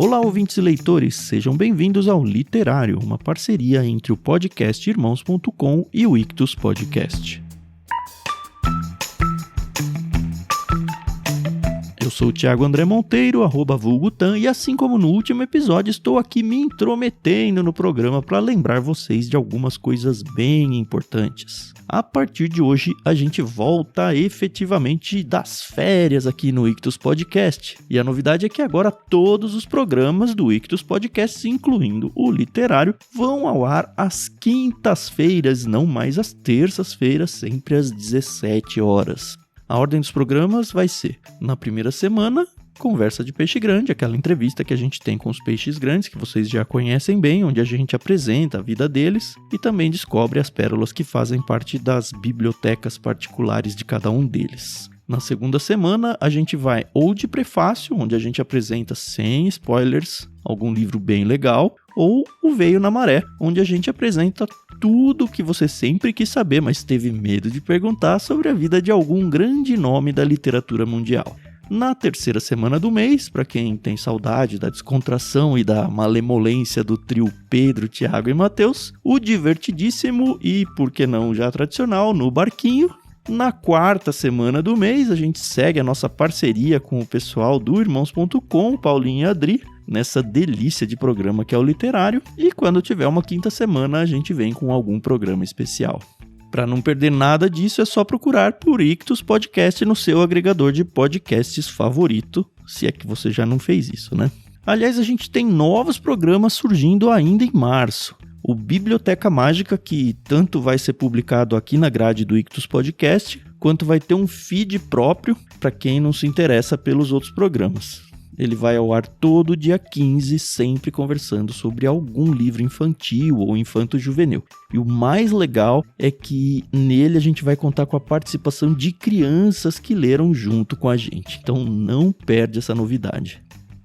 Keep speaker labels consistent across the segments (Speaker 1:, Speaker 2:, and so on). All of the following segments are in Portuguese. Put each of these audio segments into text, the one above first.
Speaker 1: Olá, ouvintes e leitores, sejam bem-vindos ao Literário, uma parceria entre o podcast Irmãos.com e o Ictus Podcast. Eu sou o Thiago André Monteiro, @vulgutan, e assim como no último episódio, estou aqui me intrometendo no programa para lembrar vocês de algumas coisas bem importantes. A partir de hoje, a gente volta efetivamente das férias aqui no Ictus Podcast. E a novidade é que agora todos os programas do Ictus Podcast, incluindo o literário, vão ao ar às quintas-feiras, não mais às terças-feiras, sempre às 17 horas. A ordem dos programas vai ser, na primeira semana, Conversa de Peixe Grande, aquela entrevista que a gente tem com os peixes grandes, que vocês já conhecem bem, onde a gente apresenta a vida deles e também descobre as pérolas que fazem parte das bibliotecas particulares de cada um deles. Na segunda semana, a gente vai ou de prefácio, onde a gente apresenta sem spoilers algum livro bem legal, ou o Veio na Maré, onde a gente apresenta tudo o que você sempre quis saber, mas teve medo de perguntar sobre a vida de algum grande nome da literatura mundial. Na terceira semana do mês, para quem tem saudade da descontração e da malemolência do trio Pedro, Thiago e Matheus, o divertidíssimo e, por que não já tradicional, No Barquinho. Na quarta semana do mês, a gente segue a nossa parceria com o pessoal do Irmãos.com, Paulinho e Adri, nessa delícia de programa que é o literário, e quando tiver uma quinta semana, a gente vem com algum programa especial. Para não perder nada disso, é só procurar por Ictus Podcast no seu agregador de podcasts favorito, se é que você já não fez isso, né? Aliás, a gente tem novos programas surgindo ainda em março. O Biblioteca Mágica, que tanto vai ser publicado aqui na grade do Ictus Podcast, quanto vai ter um feed próprio para quem não se interessa pelos outros programas. Ele vai ao ar todo dia 15, sempre conversando sobre algum livro infantil ou infanto-juvenil. E o mais legal é que nele a gente vai contar com a participação de crianças que leram junto com a gente. Então não perde essa novidade.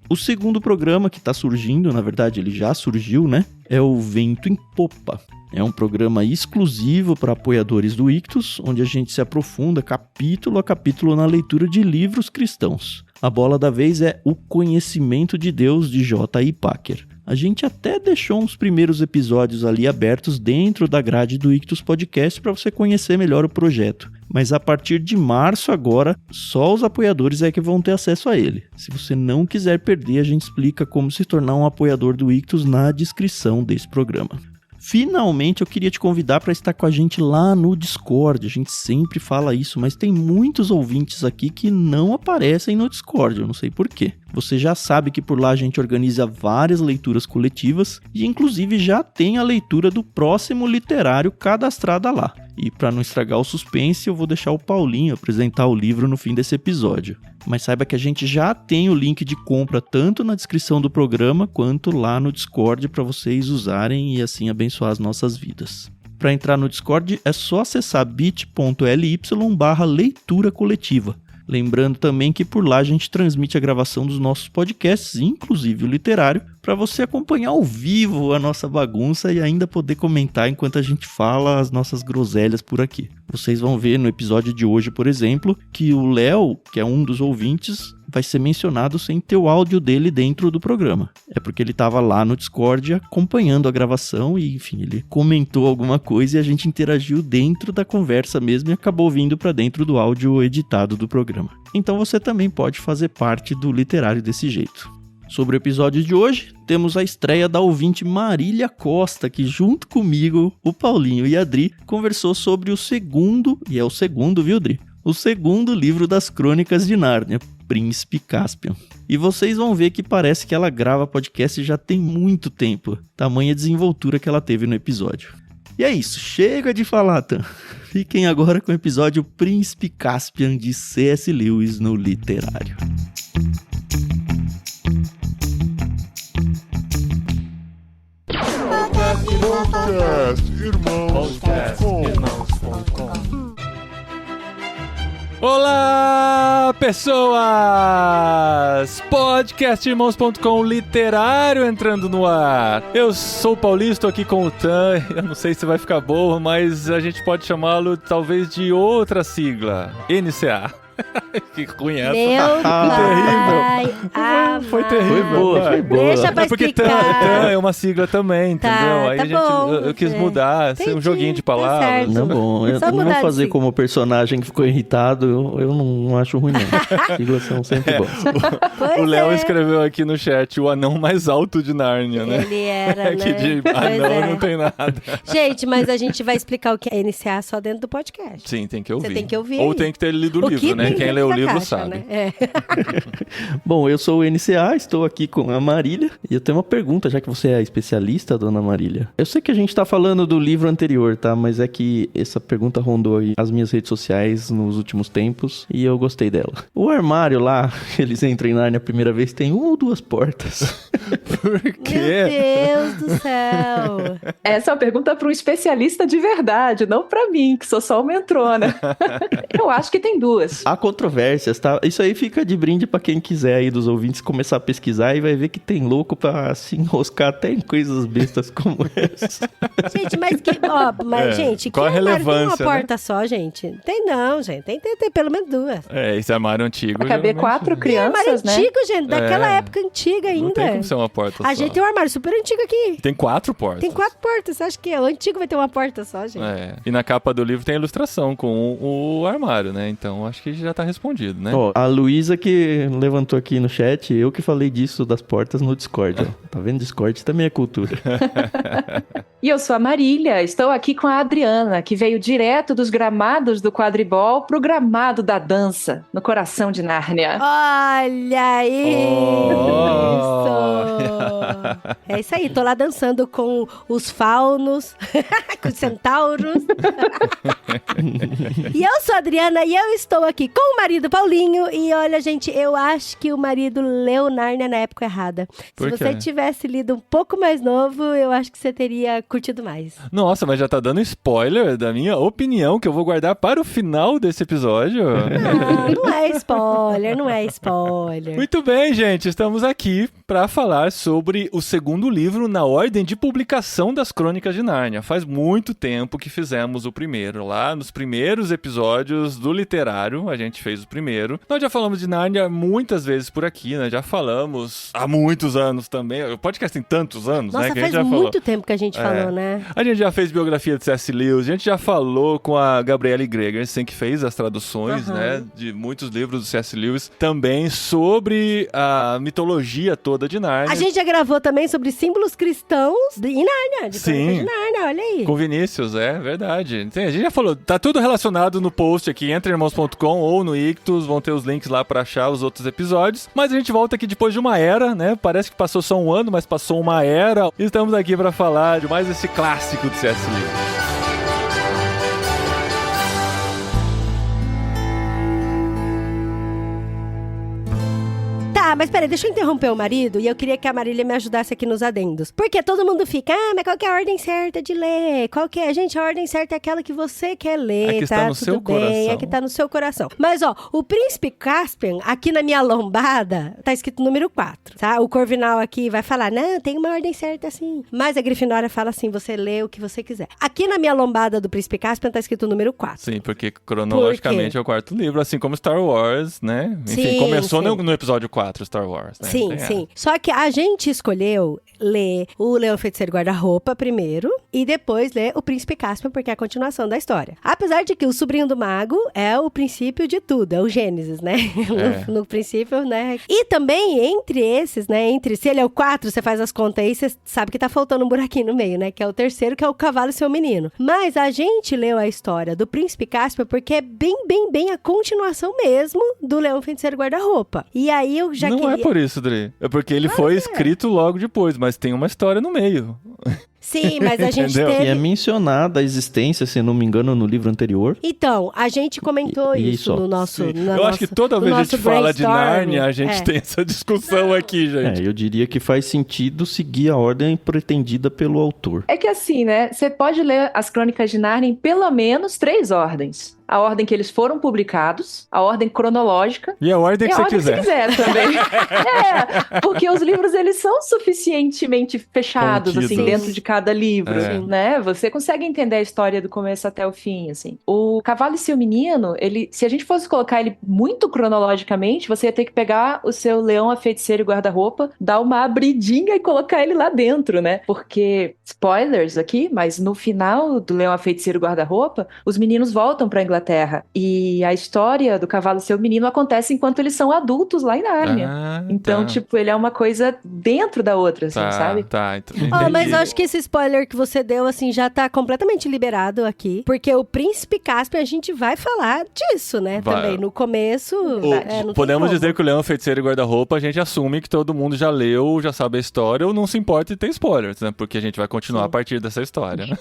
Speaker 1: O segundo programa que está surgindo, na verdade ele já surgiu, né? É o Vento em Popa. É um programa exclusivo para apoiadores do Ictus, onde a gente se aprofunda capítulo a capítulo na leitura de livros cristãos. A bola da vez é O Conhecimento de Deus, de J.I. Packer. A gente até deixou uns primeiros episódios ali abertos dentro da grade do Ictus Podcast para você conhecer melhor o projeto. Mas a partir de março agora, só os apoiadores é que vão ter acesso a ele. Se você não quiser perder, a gente explica como se tornar um apoiador do Ictus na descrição desse programa. Finalmente eu queria te convidar para estar com a gente lá no Discord. A gente sempre fala isso, mas tem muitos ouvintes aqui que não aparecem no Discord, eu não sei porquê. Você já sabe que por lá a gente organiza várias leituras coletivas e inclusive já tem a leitura do próximo literário cadastrada lá. E para não estragar o suspense, eu vou deixar o Paulinho apresentar o livro no fim desse episódio. Mas saiba que a gente já tem o link de compra tanto na descrição do programa quanto lá no Discord para vocês usarem e assim abençoar as nossas vidas. Para entrar no Discord é só acessar bit.ly/leitura coletiva. Lembrando também que por lá a gente transmite a gravação dos nossos podcasts, inclusive o literário, para você acompanhar ao vivo a nossa bagunça e ainda poder comentar enquanto a gente fala as nossas groselhas por aqui. Vocês vão ver no episódio de hoje, por exemplo, que o Léo, que é um dos ouvintes, vai ser mencionado sem ter o áudio dele dentro do programa. É porque ele estava lá no Discord acompanhando a gravação e, enfim, ele comentou alguma coisa e a gente interagiu dentro da conversa mesmo e acabou vindo para dentro do áudio editado do programa. Então você também pode fazer parte do literário desse jeito. Sobre o episódio de hoje, temos a estreia da ouvinte Marília Costa, que junto comigo, o Paulinho e a Adri, conversou sobre o segundo, e é o segundo, viu, Adri? O segundo livro das Crônicas de Nárnia, Príncipe Caspian. E vocês vão ver que parece que ela grava podcast já tem muito tempo, tamanha desenvoltura que ela teve no episódio. E é isso, chega de falar, Tan. Fiquem agora com o episódio Príncipe Caspian de C.S. Lewis no Literário.
Speaker 2: Podcast Irmãos.com.
Speaker 3: Olá, pessoas! Podcast Irmãos.com literário entrando no ar. Eu sou o Paulinho, estou aqui com o Tan. Eu não sei se vai ficar bom, mas a gente pode chamá-lo talvez de outra sigla. NCA. Que ruim essa.
Speaker 4: Meu pai amado.
Speaker 3: Foi terrível.
Speaker 1: Foi boa.
Speaker 4: Deixa pra
Speaker 3: Porque
Speaker 4: explicar.
Speaker 3: TAN é uma sigla também, entendeu? Aí
Speaker 4: tá
Speaker 3: a gente,
Speaker 4: bom,
Speaker 3: eu quis mudar, ser um
Speaker 4: Entendi,
Speaker 3: joguinho de
Speaker 4: tá
Speaker 3: palavras.
Speaker 4: certo.
Speaker 1: Não, bom, eu
Speaker 4: Só
Speaker 1: não
Speaker 4: mudar
Speaker 1: vou
Speaker 4: de
Speaker 1: fazer
Speaker 4: sigla.
Speaker 1: como o personagem que ficou irritado, eu não acho ruim, não. Siglas são sempre boas.
Speaker 4: Pois
Speaker 3: O Léo
Speaker 4: é.
Speaker 3: escreveu aqui no chat o anão mais alto de Nárnia, né?
Speaker 4: Ele era,
Speaker 3: É que
Speaker 4: né?
Speaker 3: de
Speaker 4: Pois
Speaker 3: anão
Speaker 4: é.
Speaker 3: não tem nada.
Speaker 4: Gente, mas a gente vai explicar o que é NCA só dentro do podcast.
Speaker 3: Sim, tem que ouvir.
Speaker 4: Você tem que ouvir
Speaker 3: Ou
Speaker 4: aí.
Speaker 3: tem que ter lido o
Speaker 4: O que
Speaker 3: livro, né?
Speaker 4: tem
Speaker 3: Quem
Speaker 4: dentro
Speaker 3: lê o
Speaker 4: da
Speaker 3: livro
Speaker 4: caixa,
Speaker 3: sabe.
Speaker 4: né? É.
Speaker 1: Bom, eu sou o NCA, estou aqui com a Marília e eu tenho uma pergunta, já que você é a especialista, dona Marília. Eu sei que a gente tá falando do livro anterior, tá? Mas é que essa pergunta rondou aí as minhas redes sociais nos últimos tempos e eu gostei dela. O armário lá, eles entram em Nárnia a primeira vez, tem uma ou duas portas.
Speaker 3: Por
Speaker 4: Meu
Speaker 3: quê?
Speaker 4: Deus do céu.
Speaker 5: Essa é uma pergunta para um especialista de verdade, não para mim, que sou só uma entrona. Eu acho que tem duas.
Speaker 1: Há controvérsias, tá? Isso aí fica de brinde pra quem quiser aí dos ouvintes começar a pesquisar e vai ver que tem louco pra se enroscar até em coisas bestas como essa.
Speaker 4: Gente, mas que. Ó, mas, gente,
Speaker 3: qual a
Speaker 4: que armário tem uma
Speaker 3: relevância, né?
Speaker 4: porta só, gente? Tem não, gente. Tem que ter pelo menos duas.
Speaker 3: É, esse armário antigo.
Speaker 5: Vai caber
Speaker 3: geralmente
Speaker 5: 4
Speaker 4: Armário
Speaker 5: crianças, né?
Speaker 4: antigo, gente, daquela
Speaker 3: É.
Speaker 4: época antiga ainda.
Speaker 3: Não tem como ser uma porta só.
Speaker 4: A gente tem um armário super antigo aqui.
Speaker 3: Tem 4 portas.
Speaker 4: Tem 4 portas. Você acha que o antigo vai ter uma porta só, gente?
Speaker 3: É. E na capa do livro tem a ilustração com o armário, né? Então acho que já tá respondido, né?
Speaker 1: Ó, a Luísa que levantou aqui no chat, eu que falei disso das portas no Discord, ó. Tá vendo? Discord também é cultura.
Speaker 5: E eu sou a Marília, estou aqui com a Adriana, que veio direto dos gramados do quadribol pro gramado da dança, no coração de Nárnia.
Speaker 4: Olha isso! É isso aí, tô lá dançando com os faunos, com os centauros. E eu sou a Adriana e eu estou aqui com o marido Paulinho. E olha, gente, eu acho que o marido leu Nárnia na época errada.
Speaker 3: Por
Speaker 4: Se
Speaker 3: quê?
Speaker 4: você tivesse lido um pouco mais novo, eu acho que você teria curtido mais.
Speaker 3: Nossa, mas já tá dando spoiler da minha opinião que eu vou guardar para o final desse episódio.
Speaker 4: Não é spoiler, não é spoiler.
Speaker 3: Muito bem, gente, estamos aqui para falar sobre o segundo livro na ordem de publicação das Crônicas de Nárnia. Faz muito tempo que fizemos o primeiro, lá nos primeiros episódios do Literário, a gente fez o primeiro. Nós já falamos de Nárnia muitas vezes por aqui, né? Já falamos há muitos anos também. O podcast tem tantos anos,
Speaker 4: Nossa,
Speaker 3: né? Que a
Speaker 4: faz
Speaker 3: gente já falou.
Speaker 4: muito tempo que a gente falou, né?
Speaker 3: A gente já fez biografia de C.S. Lewis, a gente já falou com a Gabriele Gregersen, que fez as traduções, né, de muitos livros do C.S. Lewis, também sobre a mitologia toda de Nárnia.
Speaker 4: A gente já gravou também sobre símbolos cristãos em Nárnia, de
Speaker 3: Sim.
Speaker 4: Crônicas de Nárnia, olha aí.
Speaker 3: Com Vinícius, é verdade. A gente já falou, tá tudo relacionado no post aqui, entreirmãos.com ou no Ictus, vão ter os links lá pra achar os outros episódios. Mas a gente volta aqui depois de uma era, né? Parece que passou só um ano, mas passou uma era. E estamos aqui pra falar de mais esse clássico de C.S. Lewis.
Speaker 4: Tá, mas peraí, deixa eu interromper o marido e eu queria que a Marília me ajudasse aqui nos adendos. Porque todo mundo fica, mas qual que é a ordem certa de ler? Qual que é? Gente, a ordem certa é aquela que você quer ler,
Speaker 3: Aqui está
Speaker 4: tá?
Speaker 3: no
Speaker 4: Tudo
Speaker 3: seu
Speaker 4: bem,
Speaker 3: coração.
Speaker 4: aqui tá no seu coração. Mas, ó, o Príncipe Caspian, aqui na minha lombada, tá escrito número 4, tá? O Corvinal aqui vai falar, não, tem uma ordem certa assim. Mas a Grifinória fala assim, você lê o que você quiser. Aqui na minha lombada do Príncipe Caspian tá escrito número 4.
Speaker 3: Sim, porque cronologicamente é o quarto livro, assim como Star Wars, né? Enfim,
Speaker 4: Sim,
Speaker 3: começou
Speaker 4: sim.
Speaker 3: no episódio 4, Star Wars, né?
Speaker 4: Sim,
Speaker 3: Tem
Speaker 4: sim. Só que a gente escolheu ler o Leão Feiticeiro Guarda-Roupa primeiro e depois ler o Príncipe Caspian, porque é a continuação da história. Apesar de que o Sobrinho do Mago é o princípio de tudo, é o Gênesis, né?
Speaker 3: É.
Speaker 4: No princípio, né? E também, entre esses, né? Se ele é o 4, você faz as contas aí, você sabe que tá faltando um buraquinho no meio, né? Que é o terceiro, que é o Cavalo e Seu Menino. Mas a gente leu a história do Príncipe Caspian porque é bem a continuação mesmo do Leão Feiticeiro Guarda-Roupa. E aí eu já
Speaker 3: Não
Speaker 4: queria...
Speaker 3: é por isso, Dri. É porque ele foi escrito logo depois, mas tem uma história no meio.
Speaker 4: Sim, mas a gente
Speaker 3: Entendeu?
Speaker 1: E é
Speaker 4: teve...
Speaker 1: mencionada a existência, se não me engano, no livro anterior.
Speaker 4: Então, a gente comentou
Speaker 1: E
Speaker 4: isso
Speaker 1: só.
Speaker 4: no nosso...
Speaker 3: Eu acho que toda vez que a gente fala de Nárnia, a gente tem essa discussão aqui, gente.
Speaker 1: Eu diria que faz sentido seguir a ordem pretendida pelo autor.
Speaker 5: É que assim, né? Você pode ler as Crônicas de Nárnia em pelo menos 3 ordens. A ordem que eles foram publicados, a ordem cronológica
Speaker 3: E a ordem
Speaker 5: e
Speaker 3: que
Speaker 5: a
Speaker 3: você
Speaker 5: ordem
Speaker 3: quiser.
Speaker 5: que você quiser também. Porque os livros, eles são suficientemente fechados,
Speaker 3: Contidos.
Speaker 5: assim, dentro de cada livro, né? Você consegue entender a história do começo até o fim, assim. O Cavalo e Seu Menino, se a gente fosse colocar ele muito cronologicamente, você ia ter que pegar o seu Leão, a Feiticeira e o Guarda-Roupa, dar uma abridinha e colocar ele lá dentro, né? Porque, spoilers aqui, mas no final do Leão, a Feiticeira e o Guarda-Roupa, os meninos voltam pra Inglaterra. E a história do Cavalo e Seu Menino acontece enquanto eles são adultos lá em Nárnia. Então, tipo, ele é uma coisa dentro da outra, assim, sabe?
Speaker 4: Mas eu acho que esse spoiler que você deu, assim, já tá completamente liberado aqui. Porque o Príncipe Caspian, a gente vai falar disso, né? Também, no começo...
Speaker 3: Podemos dizer que o Leão, Feiticeiro e Guarda-Roupa, a gente assume que todo mundo já leu, já sabe a história, ou não se importa de ter spoilers, né? Porque a gente vai continuar a partir dessa história, né?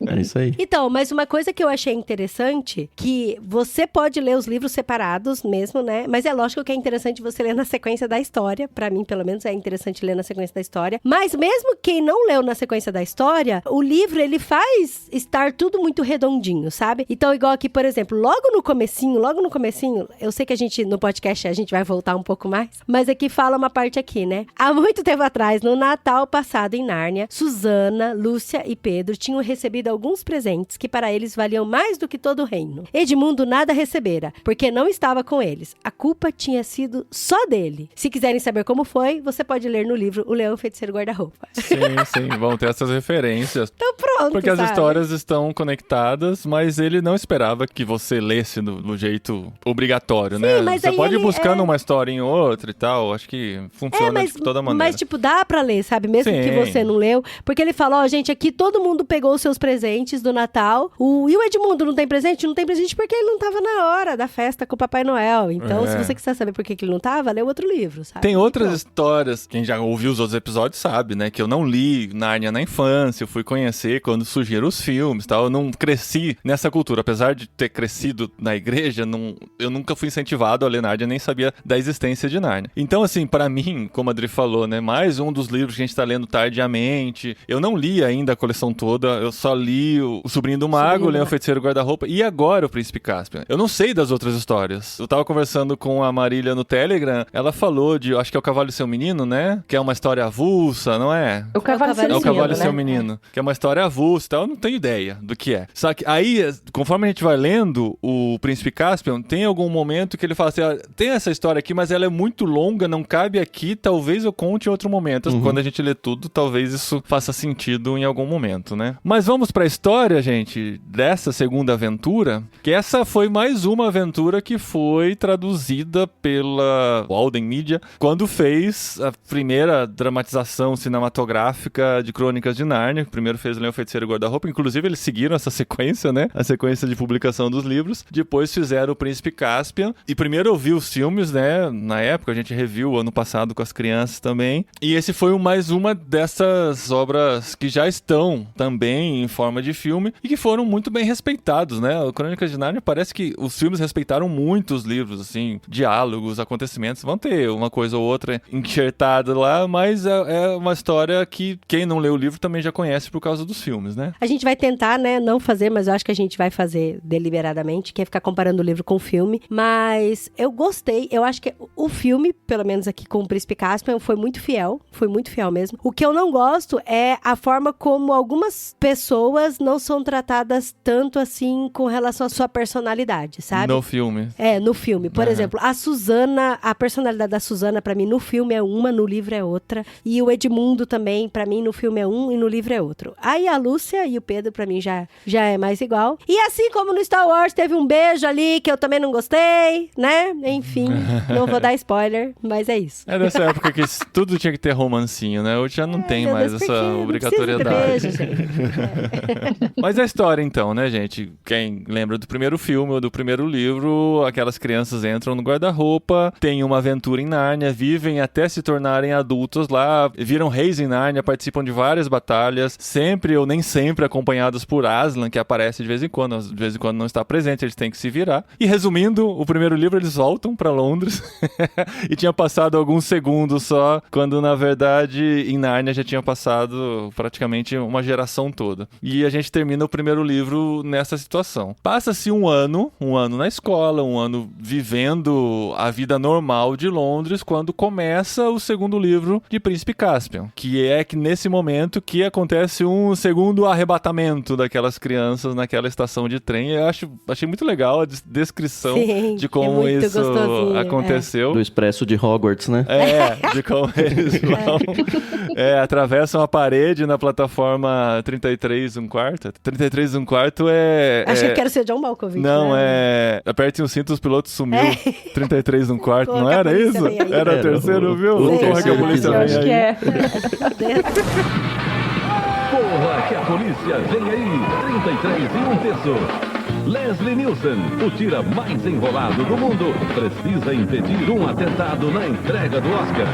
Speaker 1: É isso aí.
Speaker 4: Então, mas uma coisa que eu achei interessante, que você pode ler os livros separados mesmo, né? Mas é lógico que é interessante você ler na sequência da história. Pra mim, pelo menos, é interessante ler na sequência da história. Mas mesmo quem não leu na sequência da história, o livro, ele faz estar tudo muito redondinho, sabe? Então, igual aqui, por exemplo, logo no comecinho, eu sei que a gente, no podcast, a gente vai voltar um pouco mais, mas aqui fala uma parte aqui, né? Há muito tempo atrás, no Natal passado em Nárnia, Susana, Lúcia e Pedro tinham recebido alguns presentes que para eles valiam mais do que todo o reino. Edmundo nada recebera, porque não estava com eles. A culpa tinha sido só dele. Se quiserem saber como foi, você pode ler no livro O Leão, Feiticeiro e Guarda-Roupa.
Speaker 3: Sim, vão ter essas referências.
Speaker 4: Então pronto,
Speaker 3: porque as histórias estão conectadas, mas ele não esperava que você lesse no jeito obrigatório, né?
Speaker 4: Mas
Speaker 3: você pode ir buscando
Speaker 4: uma
Speaker 3: uma história em outra e tal, acho que funciona de toda maneira.
Speaker 4: Mas, tipo, dá pra ler, sabe? Mesmo que você não leu. Porque ele fala, gente, aqui todo mundo pegou os seus presentes do Natal. E o Edmundo não tem presente? Não tem presente porque ele não tava na hora da festa com o Papai Noel. Então, se você quiser saber por que ele não tava, lê outro livro, sabe?
Speaker 3: Tem outras histórias, quem já ouviu os outros episódios sabe, né? Que eu não li Nárnia na infância, eu fui conhecer quando surgiram os filmes e tal. Eu não cresci nessa cultura. Apesar de ter crescido na igreja, eu nunca fui incentivado a ler Nárnia, nem sabia da existência de Nárnia. Então, assim, pra mim, como a Adri falou, né? Mais um dos livros que a gente tá lendo tardiamente. Eu não li ainda a coleção toda, eu só li o Sobrinho do Mago, o Leão, Feiticeiro e Guarda-Roupa e agora o Príncipe Caspian. Eu não sei das outras histórias. Eu tava conversando com a Marília no Telegram, ela falou de, acho que é o Cavalo e Seu Menino, né? Que é uma história avulsa, não é?
Speaker 5: O Cavalo e Seu Menino,
Speaker 3: o Cavalo e Seu
Speaker 5: né?
Speaker 3: Menino. Que é uma história avulsa e tal, eu não tenho ideia do que é. Só que aí, conforme a gente vai lendo o Príncipe Caspian, tem algum momento que ele fala assim, tem essa história aqui, mas ela é muito longa, não cabe aqui, talvez eu conte em outro momento. Quando a gente lê tudo, talvez isso faça sentido em algum momento, né? Mas vamos pra história, gente, dessa segunda aventura, que essa foi mais uma aventura que foi traduzida pela Walden Media quando fez a primeira dramatização cinematográfica de Crônicas de Nárnia. Primeiro fez o Leão, Feiticeiro e Guarda-Roupa, inclusive eles seguiram essa sequência, né? A sequência de publicação dos livros. Depois fizeram o Príncipe Caspian. E primeiro eu vi os filmes, né? Na época, a gente reviu ano passado com as crianças também. E esse foi mais uma dessas obras que já estão também em forma de filme e que foram muito bem respeitados, né? O Crônicas de Nárnia parece que os filmes respeitaram muito os livros, assim, diálogos, acontecimentos. Vão ter uma coisa ou outra enxertada lá, mas é uma história que quem não leu o livro também já conhece por causa dos filmes, né?
Speaker 4: A gente vai tentar, né, não fazer, mas eu acho que a gente vai fazer deliberadamente, que é ficar comparando o livro com o filme, mas eu gostei, eu acho que o filme, pelo menos aqui com o Príncipe Caspian, foi muito fiel mesmo. O que eu não gosto é a forma como algumas pessoas não são tratadas tanto assim com relação à sua personalidade, sabe?
Speaker 3: No filme.
Speaker 4: No filme. Por exemplo, a Susana, a personalidade da Susana, pra mim, no filme é uma, no livro é outra. E o Edmundo também, pra mim, no filme é um e no livro é outro. Aí a Lúcia e o Pedro, pra mim, já é mais igual. E assim como no Star Wars teve um beijo ali que eu também não gostei, né? Enfim, não vou dar spoiler, mas é isso.
Speaker 3: É dessa época que tudo tinha que ter romancinho, né? Hoje já não tem mais essa obrigatoriedade.
Speaker 4: Beijo, gente.
Speaker 3: Mas a história, então, né, gente? Quem lembra do primeiro filme ou do primeiro livro, aquelas crianças entram no guarda-roupa, têm uma aventura em Nárnia, vivem até se tornarem adultos lá, viram reis em Nárnia, participam de várias batalhas, sempre ou nem sempre acompanhados por Aslan, que aparece de vez em quando não está presente, eles têm que se virar. E resumindo, o primeiro livro eles voltam pra Londres e tinha passado alguns segundos só, quando na verdade em Nárnia já tinha passado praticamente uma geração toda. E a gente termina o primeiro livro nessa situação. Passa-se um ano na escola, um ano vivendo a vida normal de Londres, quando começa o segundo livro de Príncipe Caspian, que é que nesse momento que acontece um segundo arrebatamento daquelas crianças naquela estação de trem. Eu achei muito legal a descrição de como isso aconteceu.
Speaker 1: Do expresso de Hogwarts, né?
Speaker 3: De como eles vão. Atravessam a parede na plataforma 33 1/4. 33 1/4
Speaker 4: Achei que era o seu John Malkovich.
Speaker 3: Não, aperte o cinto, os pilotos sumiu. 33 1/4, não era isso? Era o terceiro, viu?
Speaker 1: Porra, que a polícia
Speaker 5: Eu acho que é.
Speaker 6: Porra, que a polícia vem aí! 33 e 1 terço. Leslie Nielsen, o tira mais enrolado do mundo, precisa impedir um atentado na entrega do Oscar.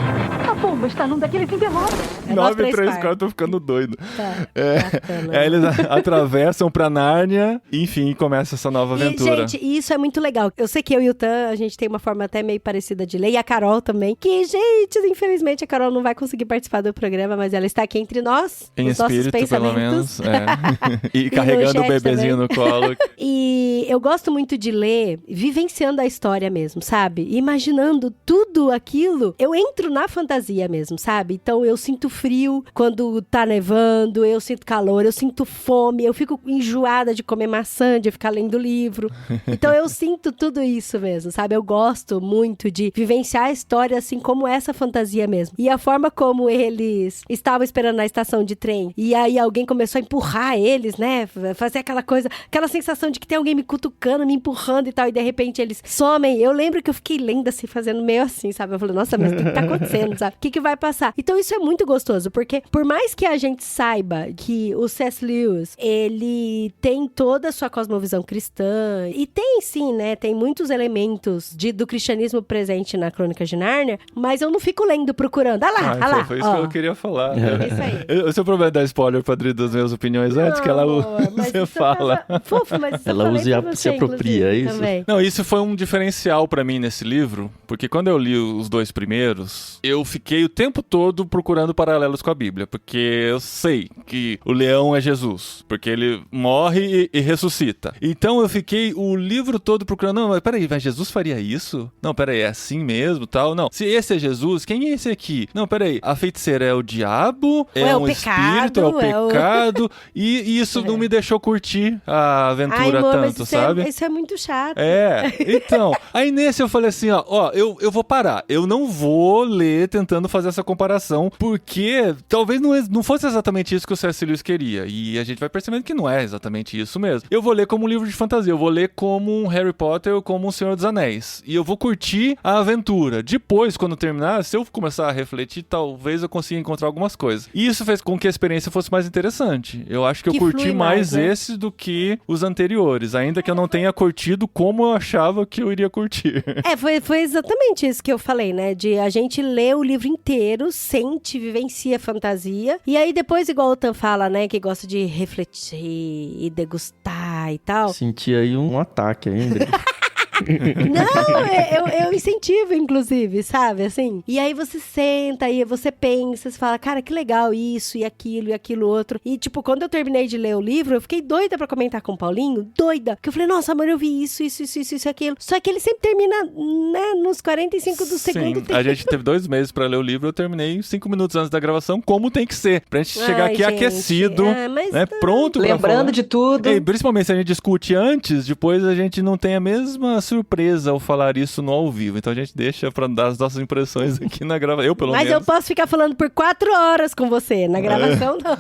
Speaker 7: A bomba está num daqueles envelopes.
Speaker 3: 934, tô ficando doido.
Speaker 4: Bacana.
Speaker 3: Eles atravessam pra Nárnia, enfim, começa essa nova aventura.
Speaker 4: Gente, isso é muito legal. Eu sei que eu e o Tan, a gente tem uma forma até meio parecida de ler, e a Carol também, que, gente, infelizmente a Carol não vai conseguir participar do programa, mas ela está aqui entre nós,
Speaker 3: Em
Speaker 4: nos nossos
Speaker 3: espírito,
Speaker 4: pensamentos.
Speaker 3: pelo menos. E carregando o bebezinho no colo.
Speaker 4: E eu gosto muito de ler vivenciando a história mesmo, sabe? Imaginando tudo aquilo. Eu entro na fantasia mesmo, sabe? Então eu sinto frio quando tá nevando, eu sinto calor, eu sinto fome, eu fico enjoada de comer maçã, de ficar lendo livro. Então eu sinto tudo isso mesmo, sabe? Eu gosto muito de vivenciar a história assim como essa fantasia mesmo. E a forma como eles estavam esperando na estação de trem, e aí alguém começou a empurrar eles, né? Fazer aquela coisa, aquela sensação de que tem alguém me cutucando, me empurrando e tal, e de repente eles somem. Eu lembro que eu fiquei lendo assim, fazendo meio assim, sabe? Eu falei, nossa, mas o que tá acontecendo, sabe? O que vai passar? Então isso é muito gostoso, porque por mais que a gente saiba que o C.S. Lewis, ele tem toda a sua cosmovisão cristã, e tem sim, né? Tem muitos elementos do cristianismo presente na Crônicas de Nárnia, mas eu não fico lendo, procurando. lá.
Speaker 3: Foi isso que eu queria falar.
Speaker 4: É isso aí.
Speaker 3: O seu problema é dar spoiler, Padre, das minhas opiniões antes que ela você fala.
Speaker 4: Fofo, mas
Speaker 1: ela usa e se apropria, é isso?
Speaker 4: Também.
Speaker 3: Não, isso foi um diferencial pra mim nesse livro, porque quando eu li os dois primeiros, eu fiquei o tempo todo procurando paralelos com a Bíblia, porque eu sei que o leão é Jesus, porque ele morre e ressuscita. Então eu fiquei o livro todo procurando, não, mas peraí, mas Jesus faria isso? Não, peraí, é assim mesmo, tal? Não, se esse é Jesus, quem é esse aqui? Não, peraí, a feiticeira é o diabo, é um espírito, é o pecado, e isso não me deixou curtir a aventura tanto, sabe?
Speaker 4: Isso é muito chato.
Speaker 3: Então, aí nesse eu falei assim, eu vou parar, eu não vou ler tentando fazer essa comparação, porque talvez não fosse exatamente isso que o C.S. Lewis queria, e a gente vai percebendo que não é exatamente isso mesmo. Eu vou ler como um livro de fantasia, eu vou ler como um Harry Potter ou como um Senhor dos Anéis, e eu vou curtir a aventura. Depois, quando terminar, se eu começar a refletir, talvez eu consiga encontrar algumas coisas. E isso fez com que a experiência fosse mais interessante. Eu acho que eu curti mais
Speaker 4: né?
Speaker 3: esse do que os anteriores, ainda que eu não tenha curtido como eu achava que eu iria curtir.
Speaker 4: Foi exatamente isso que eu falei, né? De a gente ler o livro inteiro, sente, vivencia a fantasia, e aí depois, igual o Tan fala, né? Que gosta de refletir e degustar e tal.
Speaker 1: Senti aí um ataque ainda.
Speaker 4: Não, eu incentivo, inclusive, sabe, assim. E aí você senta, e você pensa, você fala, cara, que legal isso, e aquilo outro. E, tipo, quando eu terminei de ler o livro, eu fiquei doida pra comentar com o Paulinho, doida. Porque eu falei, nossa, amor, eu vi isso, aquilo. Só que ele sempre termina, né, nos 45 do segundo tempo.
Speaker 3: A gente teve 2 meses pra ler o livro, eu terminei 5 minutos antes da gravação, como tem que ser. Pra gente chegar aqui aquecido, né, pronto pra
Speaker 5: lembrando
Speaker 3: falar.
Speaker 5: de tudo.
Speaker 3: E principalmente se a gente discute antes, depois a gente não tem a mesma surpresa ao falar isso no ao vivo. Então a gente deixa pra dar as nossas impressões aqui na gravação. Eu, pelo menos.
Speaker 4: Mas eu posso ficar falando por 4 horas com você. Na gravação, não.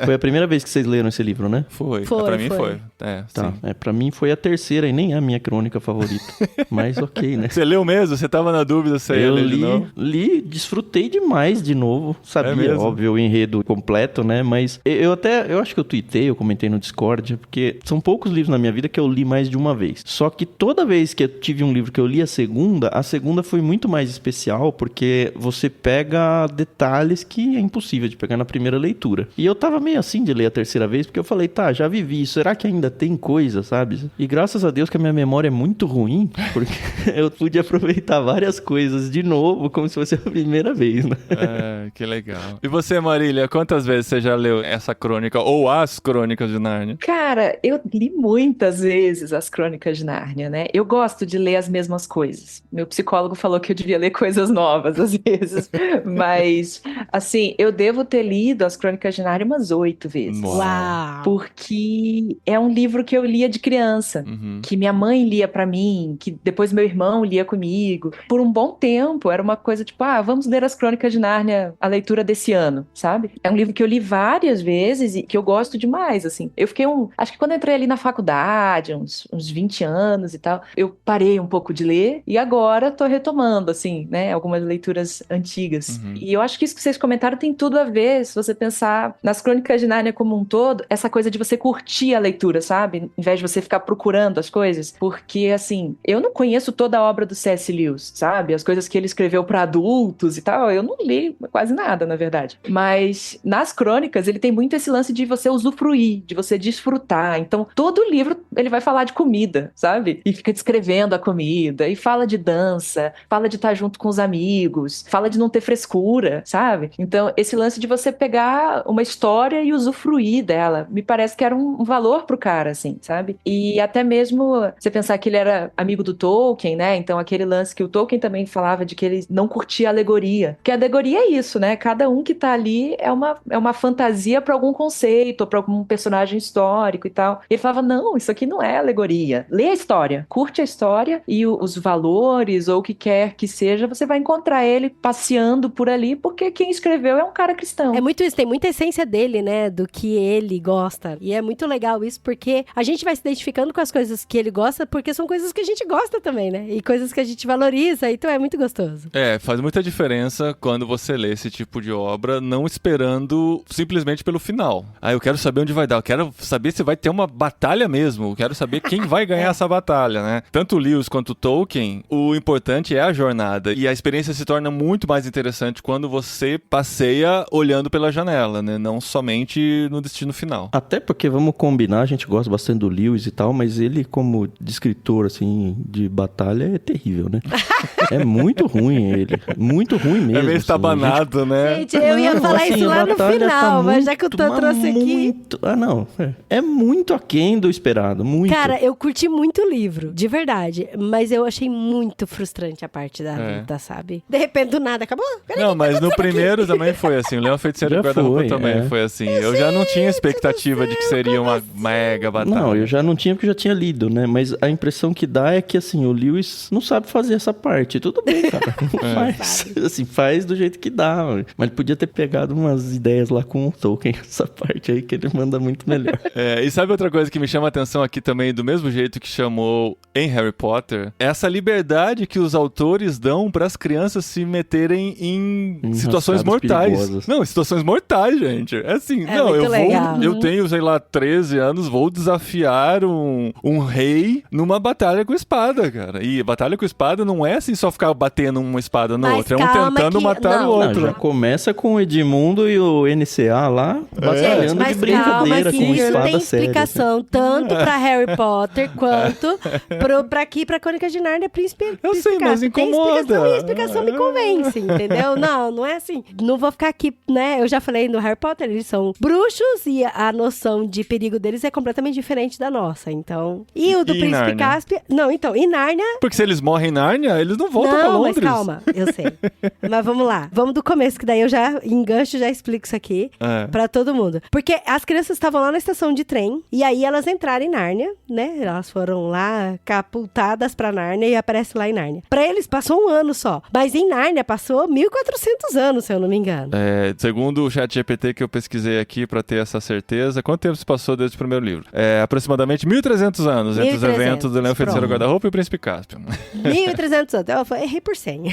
Speaker 1: Foi a primeira vez que vocês leram esse livro, né?
Speaker 3: Foi. Pra mim foi.
Speaker 1: Tá.
Speaker 3: Sim.
Speaker 1: Pra mim foi a terceira e nem a minha crônica favorita. Mas ok, né?
Speaker 3: Você leu mesmo? Você tava na dúvida se ia ler de novo?
Speaker 1: Li, desfrutei demais de novo. Sabia, óbvio, o enredo completo, né? Mas eu acho que eu tuitei, eu comentei no Discord, porque são poucos livros na minha vida que eu li mais de uma vez. Só que toda vez que eu tive um livro que eu li a segunda foi muito mais especial, porque você pega detalhes que é impossível de pegar na primeira leitura. E eu tava meio assim de ler a terceira vez, porque eu falei, já vivi isso, será que ainda tem coisa, sabe? E graças a Deus que a minha memória é muito ruim, porque eu pude aproveitar várias coisas de novo, como se fosse a primeira vez, né?
Speaker 3: Que legal. E você, Marília, quantas vezes você já leu essa crônica, ou as Crônicas de Nárnia?
Speaker 5: Cara, eu li muitas vezes as Crônicas de Nárnia, né? né? Eu gosto de ler as mesmas coisas. Meu psicólogo falou que eu devia ler coisas novas às vezes, mas assim, eu devo ter lido as Crônicas de Nárnia umas 8 vezes.
Speaker 4: Uau!
Speaker 5: Porque é um livro que eu lia de criança, que minha mãe lia pra mim, que depois meu irmão lia comigo. Por um bom tempo, era uma coisa tipo, vamos ler as Crônicas de Nárnia, a leitura desse ano, sabe? É um livro que eu li várias vezes e que eu gosto demais, assim. Eu fiquei acho que quando eu entrei ali na faculdade, uns 20 anos e tal, eu parei um pouco de ler e agora tô retomando, assim, né, algumas leituras antigas. E eu acho que isso que vocês comentaram tem tudo a ver, se você pensar nas Crônicas de Nárnia como um todo, essa coisa de você curtir a leitura, sabe? Em vez de você ficar procurando as coisas, porque, assim, eu não conheço toda a obra do C.S. Lewis, sabe? As coisas que ele escreveu para adultos e tal, eu não li quase nada, na verdade. Mas nas crônicas, ele tem muito esse lance de você usufruir, de você desfrutar. Então, todo livro, ele vai falar de comida, sabe? E fica descrevendo a comida, e fala de dança, fala de estar junto com os amigos, fala de não ter frescura, sabe? Então, esse lance de você pegar uma história e usufruir dela, me parece que era um valor pro cara, assim, sabe? E até mesmo você pensar que ele era amigo do Tolkien, né? Então, aquele lance que o Tolkien também falava de que ele não curtia alegoria. Porque a alegoria é isso, né? Cada um que tá ali é uma fantasia para algum conceito, ou para algum personagem histórico e tal. E ele falava, não, isso aqui não é alegoria. Lê a história, curte a história e os valores, ou o que quer que seja, você vai encontrar ele passeando por ali, porque quem escreveu é um cara cristão.
Speaker 4: É muito isso, tem muita essência dele, né? Do que ele gosta. E é muito legal isso, porque a gente vai se identificando com as coisas que ele gosta, porque são coisas que a gente gosta também, né? E coisas que a gente valoriza, então é muito gostoso.
Speaker 3: Faz muita diferença quando você lê esse tipo de obra, não esperando simplesmente pelo final. Eu quero saber onde vai dar, eu quero saber se vai ter uma batalha mesmo, eu quero saber quem vai ganhar essa batalha, né? Tanto o Lewis quanto o Tolkien, o importante é a jornada, e a experiência se torna muito mais interessante quando você passeia olhando pela janela, né? Não somente no destino final.
Speaker 1: Até porque, vamos combinar, a gente gosta bastante do Lewis e tal, mas ele, como escritor, assim, de batalha, é terrível, né? É muito ruim ele. Muito ruim mesmo.
Speaker 3: É meio estabanado,
Speaker 1: assim,
Speaker 3: né?
Speaker 4: Gente, eu ia falar isso lá no final, mas já que o Tan trouxe aqui...
Speaker 1: É muito aquém do esperado, muito.
Speaker 4: Cara, eu curti muito o livro, de verdade, mas eu achei muito frustrante a parte da luta, sabe? De repente, do nada, acabou?
Speaker 3: Não, mas no primeiro também foi assim, o Leão Feiticeiro e o Guarda-Roupa também foi assim. Eu já não tinha expectativa de que seria uma mega batalha.
Speaker 1: Não, eu já não tinha, porque eu já tinha lido, né? Mas a impressão que dá é que, assim, o Lewis não sabe fazer essa parte. Tudo bem, cara. Faz. Assim, faz do jeito que dá. Mas ele podia ter pegado umas ideias lá com o Tolkien, essa parte aí que ele manda muito melhor.
Speaker 3: E sabe outra coisa que me chama a atenção aqui também, do mesmo jeito que chamou em Harry Potter? É essa liberdade que os autores dão para as crianças se meterem em situações mortais.
Speaker 1: Perigosas.
Speaker 3: Não, situações mortais, gente. É assim, eu tenho, sei lá, 13 anos, vou desafiar um rei numa batalha com espada, cara. E batalha com espada não é assim só ficar batendo uma espada na outra, é um tentando matar o outro.
Speaker 1: Não, já começa com o Edmundo e o NCA lá, batalhando de brincadeira com espada
Speaker 4: tem
Speaker 1: séria.
Speaker 4: explicação tanto pra Harry Potter quanto pra Crônicas de Nárnia, Príncipe.
Speaker 3: Eu sei, mas incomoda.
Speaker 4: Tem explicação, e a explicação me convence, entendeu? Não é assim. Não vou ficar aqui, né? Eu já falei no Harry Potter, eles são bruxos e a noção de perigo deles é completamente diferente da nossa, então... E o do Príncipe Cáspio... Não, então, em Nárnia...
Speaker 3: Porque se eles morrem em Nárnia, eles não voltam pra Londres.
Speaker 4: Não, mas calma, eu sei. Mas vamos lá. Vamos do começo, que daí eu já engancho, já explico isso aqui pra todo mundo. Porque as crianças estavam lá na estação de trem, e aí elas entraram em Nárnia, né? Elas foram lá, capultadas pra Nárnia, e aparece lá em Nárnia. Pra eles, passou um ano só. Mas em Nárnia, passou 1.400 anos, se eu não me engano.
Speaker 3: Segundo o ChatGPT que eu pesquisei aqui pra ter essa certeza, quanto tempo se passou desde o primeiro livro? Aproximadamente 1.300 anos entre os eventos do Leão Feiticeiro Guarda-Roupa e o Príncipe Cáspio.
Speaker 4: 1.300 anos. Eu errei por 100.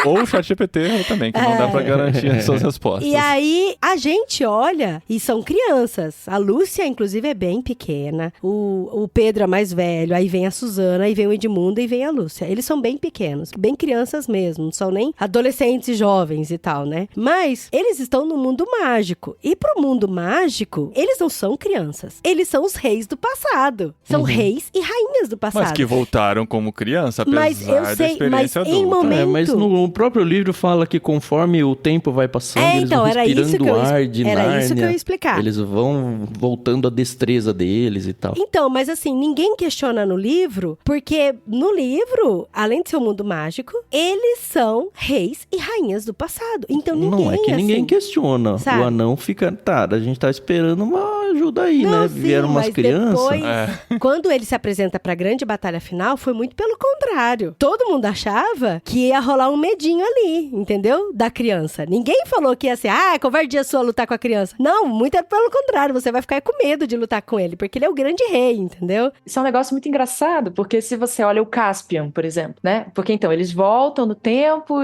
Speaker 3: Ou o ChatGPT também, que não dá pra garantir as suas respostas.
Speaker 4: E aí, a gente olha, e são crianças. A Lúcia, inclusive, é bem pequena. O Pedro é mais velho. Aí vem a Suzana, aí vem o Edmundo e vem a Lúcia. Eles são bem pequenos, bem crianças mesmo. Não são nem adolescentes e jovens e tal, né? Mas eles estão no mundo mágico. E pro mundo mágico, eles não são crianças. Eles são os reis do passado. São reis e rainhas do passado.
Speaker 3: Mas que voltaram como criança, apesar da experiência adulta.
Speaker 1: Mas no próprio livro fala que conforme o tempo vai passando, eles vão respirando o ar de Nárnia.
Speaker 4: Era isso que eu ia explicar.
Speaker 1: Eles vão voltando a destreza deles e tal.
Speaker 4: Então, mas assim, ninguém questiona no livro livro. Porque no livro, além de ser um mundo mágico, eles são reis e rainhas do passado. Então ninguém,
Speaker 1: não é que ninguém questiona.
Speaker 4: sabe?
Speaker 1: O anão fica, a gente tá esperando uma ajuda aí,
Speaker 4: Não,
Speaker 1: né?
Speaker 4: sim,
Speaker 1: Vieram umas
Speaker 4: mas
Speaker 1: crianças.
Speaker 4: depois, quando ele se apresenta pra grande batalha final, foi muito pelo contrário. Todo mundo achava que ia rolar um medinho ali, entendeu? Da criança. Ninguém falou que ia ser, covardia sua lutar com a criança. Não, muito é pelo contrário. Você vai ficar com medo de lutar com ele, porque ele é o grande rei, entendeu?
Speaker 5: Isso é um negócio muito engraçado, porque se você olha o Caspian, por exemplo, né? Porque então, eles voltam no tempo,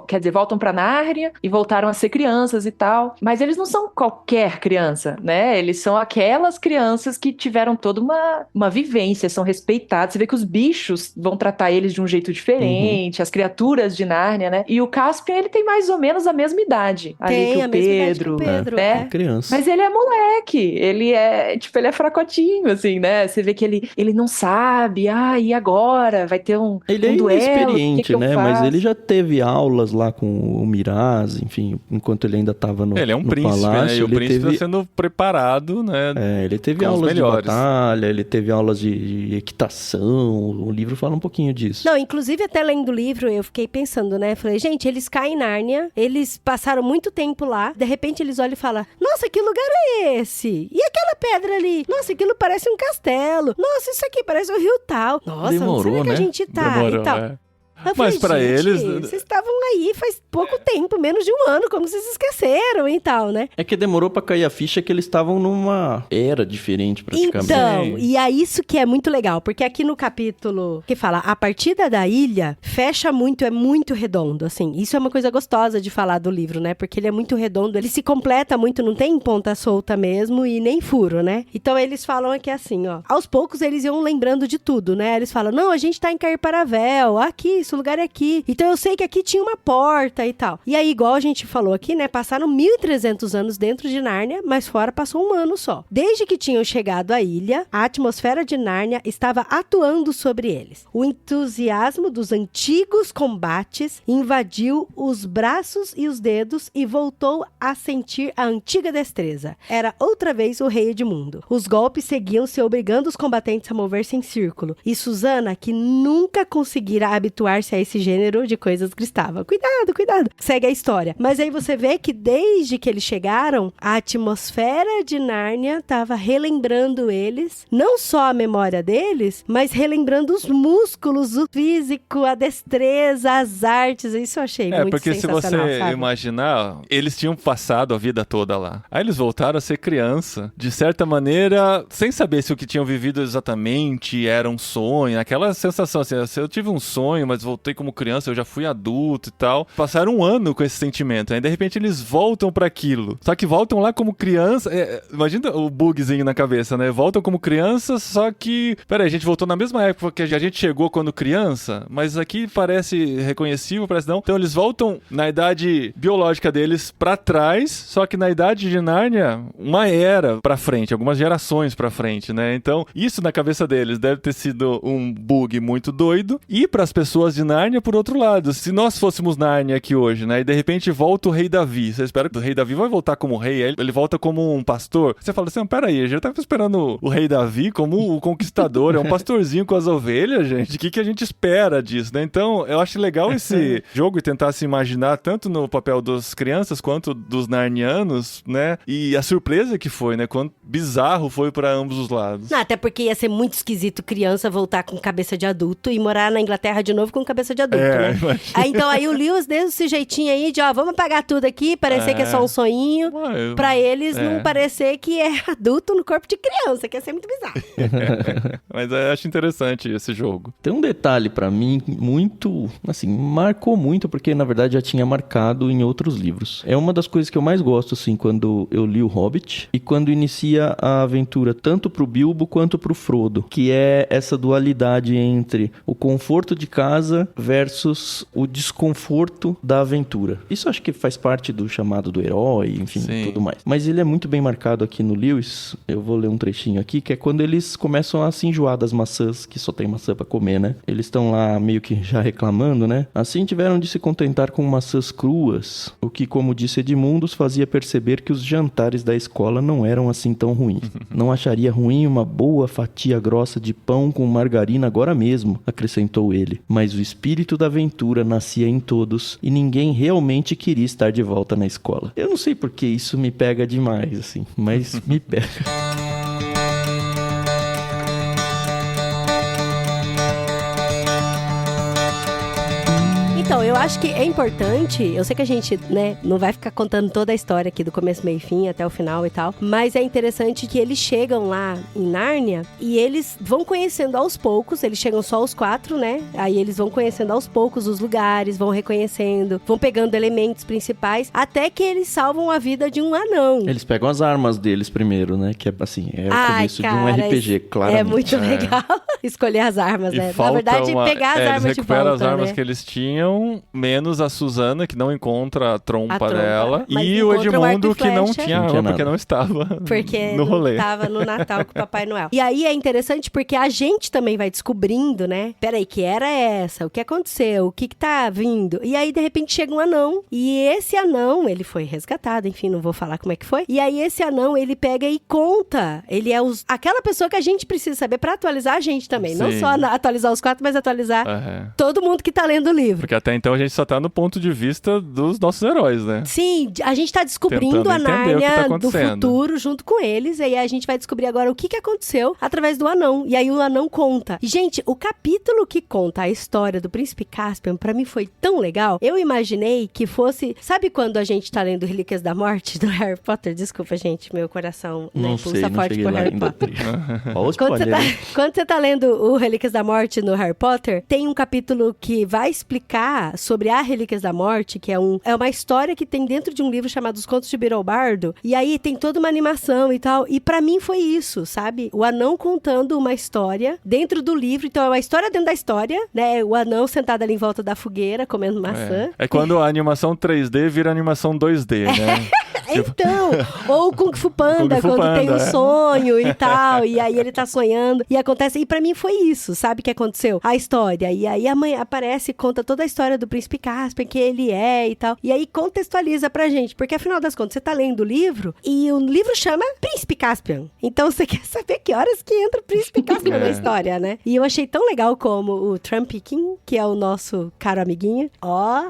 Speaker 5: quer dizer, voltam pra Nárnia e voltaram a ser crianças e tal, mas eles não são qualquer criança, né? Eles são aquelas crianças que tiveram toda uma vivência, são respeitados. Você vê que os bichos vão tratar eles de um jeito diferente, as criaturas de Nárnia, né? E o Caspian, ele tem mais ou menos a mesma idade ali
Speaker 4: Tem
Speaker 5: que
Speaker 4: a
Speaker 5: o
Speaker 4: mesma idade
Speaker 5: Pedro,
Speaker 4: que o Pedro,
Speaker 5: né?
Speaker 1: Criança.
Speaker 5: Mas ele é moleque, ele é fracotinho, assim, né? Você vê que ele não sabe, e agora? Vai ter um
Speaker 1: Ele é
Speaker 5: duelo,
Speaker 1: inexperiente,
Speaker 5: que eu
Speaker 1: né?
Speaker 5: faço?
Speaker 1: Mas ele já teve aulas lá com o Miraz, enfim, enquanto ele ainda tava no
Speaker 3: Ele é um
Speaker 1: no
Speaker 3: príncipe,
Speaker 1: palácio.
Speaker 3: né? E o
Speaker 1: ele
Speaker 3: príncipe
Speaker 1: teve...
Speaker 3: tá sendo preparado, né?
Speaker 1: ele teve
Speaker 3: com os
Speaker 1: aulas de
Speaker 3: melhores.
Speaker 1: batalha, ele teve aulas de equitação, o livro fala um pouquinho disso.
Speaker 4: Não, inclusive até lendo o livro eu fiquei pensando, né? Falei, gente, eles caem em Nárnia, eles passaram muito tempo lá, de repente eles olham e falam, nossa, que lugar é esse? E aquela pedra ali? Nossa, aquilo parece um castelo. Nossa, isso aqui parece um rio tal. Nossa,
Speaker 1: Demorou,
Speaker 4: onde será que
Speaker 1: né?
Speaker 4: a gente tá?
Speaker 3: Demorou,
Speaker 4: e tal.
Speaker 3: é.
Speaker 4: Eu
Speaker 3: Mas
Speaker 4: falei,
Speaker 3: pra
Speaker 4: gente,
Speaker 3: eles-
Speaker 4: vocês estavam aí faz pouco tempo, menos de um ano, como vocês esqueceram e tal, né?
Speaker 1: É que demorou pra cair a ficha que eles estavam numa era diferente, praticamente.
Speaker 4: Então, e é isso que é muito legal, porque aqui no capítulo que fala a partida da ilha, fecha muito, é muito redondo, assim. Isso é uma coisa gostosa de falar do livro, né? Porque ele é muito redondo, ele se completa muito, não tem ponta solta mesmo e nem furo, né? Então eles falam aqui assim, ó. Aos poucos eles iam lembrando de tudo, né? Eles falam, não, a gente tá em Cair-Paravel, aqui, esse lugar é aqui. Então eu sei que aqui tinha uma porta e tal. E aí, igual a gente falou aqui, né? Passaram 1.300 anos dentro de Nárnia, mas fora passou um ano só. Desde que tinham chegado à ilha, a atmosfera de Nárnia estava atuando sobre eles. O entusiasmo dos antigos combates invadiu os braços e os dedos e voltou a sentir a antiga destreza. Era outra vez o rei Edmundo. Os golpes seguiam-se obrigando os combatentes a mover-se em círculo. E Susana, que nunca conseguira habituar-se a esse gênero de coisas, gritava, cuidado, cuidado, segue a história. Mas aí você vê que desde que eles chegaram, a atmosfera de Nárnia estava relembrando eles, não só a memória deles, mas relembrando os músculos, o físico, a destreza, as artes. Isso eu achei muito
Speaker 3: Porque se você
Speaker 4: sensacional, sabe?
Speaker 3: imaginar, eles tinham passado a vida toda lá. Aí eles voltaram a ser criança, de certa maneira, sem saber se o que tinham vivido exatamente era um sonho, aquela sensação assim, eu tive um sonho, mas voltei como criança, eu já fui adulto e tal. Passaram um ano com esse sentimento, aí de repente eles voltam pra aquilo. Só que voltam lá como criança, imagina o bugzinho na cabeça, né? Voltam como criança, só que, peraí, a gente voltou na mesma época que a gente chegou quando criança, mas aqui parece reconhecível, parece não. Então eles voltam na idade biológica deles pra trás, só que na idade de Nárnia, uma era pra frente, algumas gerações pra frente, né? Então, isso na cabeça deles deve ter sido um bug muito doido. E pras pessoas de Nárnia, por outro lado, se nós fôssemos Nárnia aqui hoje, né? E de repente volta o rei Davi. Você espera que o rei Davi vai voltar como rei, ele volta como um pastor. Você fala assim, peraí, a gente tava esperando o rei Davi como o conquistador, é um pastorzinho com as ovelhas, gente. O que a gente espera disso, né? Então, eu acho legal esse jogo e tentar se imaginar tanto no papel das crianças quanto dos narnianos, né? E a surpresa que foi, né? Quanto bizarro foi pra ambos os lados.
Speaker 4: Não, até porque ia ser muito esquisito criança voltar com cabeça de adulto e morar na Inglaterra de novo com cabeça de adulto, né?
Speaker 3: imagina.
Speaker 4: Então aí o Lewis desse jeitinho aí de, vamos apagar tudo aqui, parecer que é só um sonhinho, pra eles não parecer que é adulto no corpo de criança, que ia ser muito bizarro.
Speaker 3: Mas eu acho interessante esse jogo.
Speaker 1: Tem um detalhe pra mim muito, assim, marcou muito, porque na verdade já tinha marcado em outros livros. É uma das coisas que eu mais gosto, assim, quando eu li o Hobbit e quando inicia a aventura, tanto pro Bilbo quanto pro Frodo, que é essa dualidade entre o conforto de casa versus o desconforto conforto da aventura. Isso acho que faz parte do chamado do herói, enfim,
Speaker 3: Sim.
Speaker 1: tudo mais. Mas ele é muito bem marcado aqui no Lewis. Eu vou ler um trechinho aqui, que é quando eles começam a se enjoar das maçãs, que só tem maçã pra comer, né? Eles estão lá meio que já reclamando, né? Assim tiveram de se contentar com maçãs cruas, o que, como disse Edmundo, os fazia perceber que os jantares da escola não eram assim tão ruins. Não acharia ruim uma boa fatia grossa de pão com margarina agora mesmo, acrescentou ele. Mas o espírito da aventura nascia em todos e ninguém realmente queria estar de volta na escola. Eu não sei porque isso me pega demais, assim, mas me pega.
Speaker 4: Então, eu acho que é importante, eu sei que a gente, né, não vai ficar contando toda a história aqui do começo, meio e fim, até o final e tal, mas é interessante que eles chegam lá em Nárnia e eles vão conhecendo aos poucos, eles chegam só os 4, né, aí eles vão conhecendo aos poucos os lugares, vão reconhecendo, vão pegando elementos principais, até que eles salvam a vida de um anão.
Speaker 1: Eles pegam as armas deles primeiro, né, que é assim, é o começo
Speaker 4: cara,
Speaker 1: de um RPG, claramente.
Speaker 4: É muito legal escolher as armas,
Speaker 3: E
Speaker 4: né, na
Speaker 3: falta
Speaker 4: verdade, pegar as
Speaker 3: eles
Speaker 4: armas de
Speaker 3: recuperam
Speaker 4: volta,
Speaker 3: as armas
Speaker 4: né?
Speaker 3: que eles tinham, menos a Susana, que não encontra a trompa dela,
Speaker 4: mas
Speaker 3: e o
Speaker 4: encontra o arco
Speaker 3: Edmundo,
Speaker 4: e
Speaker 3: que não
Speaker 4: flecha.
Speaker 3: tinha
Speaker 1: Não
Speaker 3: arma,
Speaker 1: tinha
Speaker 3: porque
Speaker 1: nada.
Speaker 3: não estava
Speaker 4: Porque
Speaker 3: no rolê.
Speaker 4: não tava no Natal com o Papai Noel. E aí é interessante porque a gente também vai descobrindo, né? Peraí, que era essa? O que aconteceu? O que tá vindo? E aí, de repente, chega um anão. E esse anão, ele foi resgatado. Enfim, não vou falar como é que foi. E aí, esse anão, ele pega e conta. Ele é aquela pessoa que a gente precisa saber pra atualizar a gente também. Não
Speaker 3: Sim.
Speaker 4: só atualizar os 4, mas atualizar todo mundo que tá lendo o livro.
Speaker 3: Porque até então a gente só tá no ponto de vista dos nossos heróis, né?
Speaker 4: Sim, a gente tá descobrindo
Speaker 3: Tentando
Speaker 4: a
Speaker 3: entender o que tá
Speaker 4: Nárnia do
Speaker 3: acontecendo.
Speaker 4: futuro junto com eles. E aí a gente vai descobrir agora o que aconteceu através do anão. E aí o anão conta. E, gente, o capítulo que conta a história do Príncipe Caspian, pra mim foi tão legal. Eu imaginei que fosse... Sabe quando a gente tá lendo Relíquias da Morte do Harry Potter? Desculpa, gente, meu coração
Speaker 1: Não
Speaker 4: pulsa
Speaker 1: sei, não
Speaker 4: forte
Speaker 1: cheguei
Speaker 4: por
Speaker 1: lá
Speaker 4: Harry
Speaker 1: ainda.
Speaker 4: Potter.
Speaker 1: Olha o
Speaker 4: Quando
Speaker 1: spoiler, hein?
Speaker 4: quando você tá lendo o Relíquias da Morte no Harry Potter, tem um capítulo que vai explicar sobre a Relíquias da Morte, que é uma história que tem dentro de um livro chamado Os Contos de Birobardo, e aí tem toda uma animação e tal, e pra mim foi isso, sabe? O anão contando uma história dentro do livro, então é uma história dentro da história, né? O anão sentado ali em volta da fogueira, comendo maçã.
Speaker 3: É quando a animação 3D vira animação 2D, né?
Speaker 4: Então, ou o Kung Fu Panda,
Speaker 3: Kung Fu
Speaker 4: quando tem um
Speaker 3: Panda, é.
Speaker 4: sonho e tal, e aí ele tá sonhando, e acontece, e pra mim foi isso, sabe, que aconteceu? A história, e aí a mãe aparece e conta toda a história do Príncipe Caspian, que ele é e tal, e aí contextualiza pra gente, porque afinal das contas, você tá lendo o livro, e o livro chama Príncipe Caspian, então você quer saber que horas que entra o Príncipe Caspian na história, né? E eu achei tão legal como o Trumpkin, que é o nosso caro amiguinho,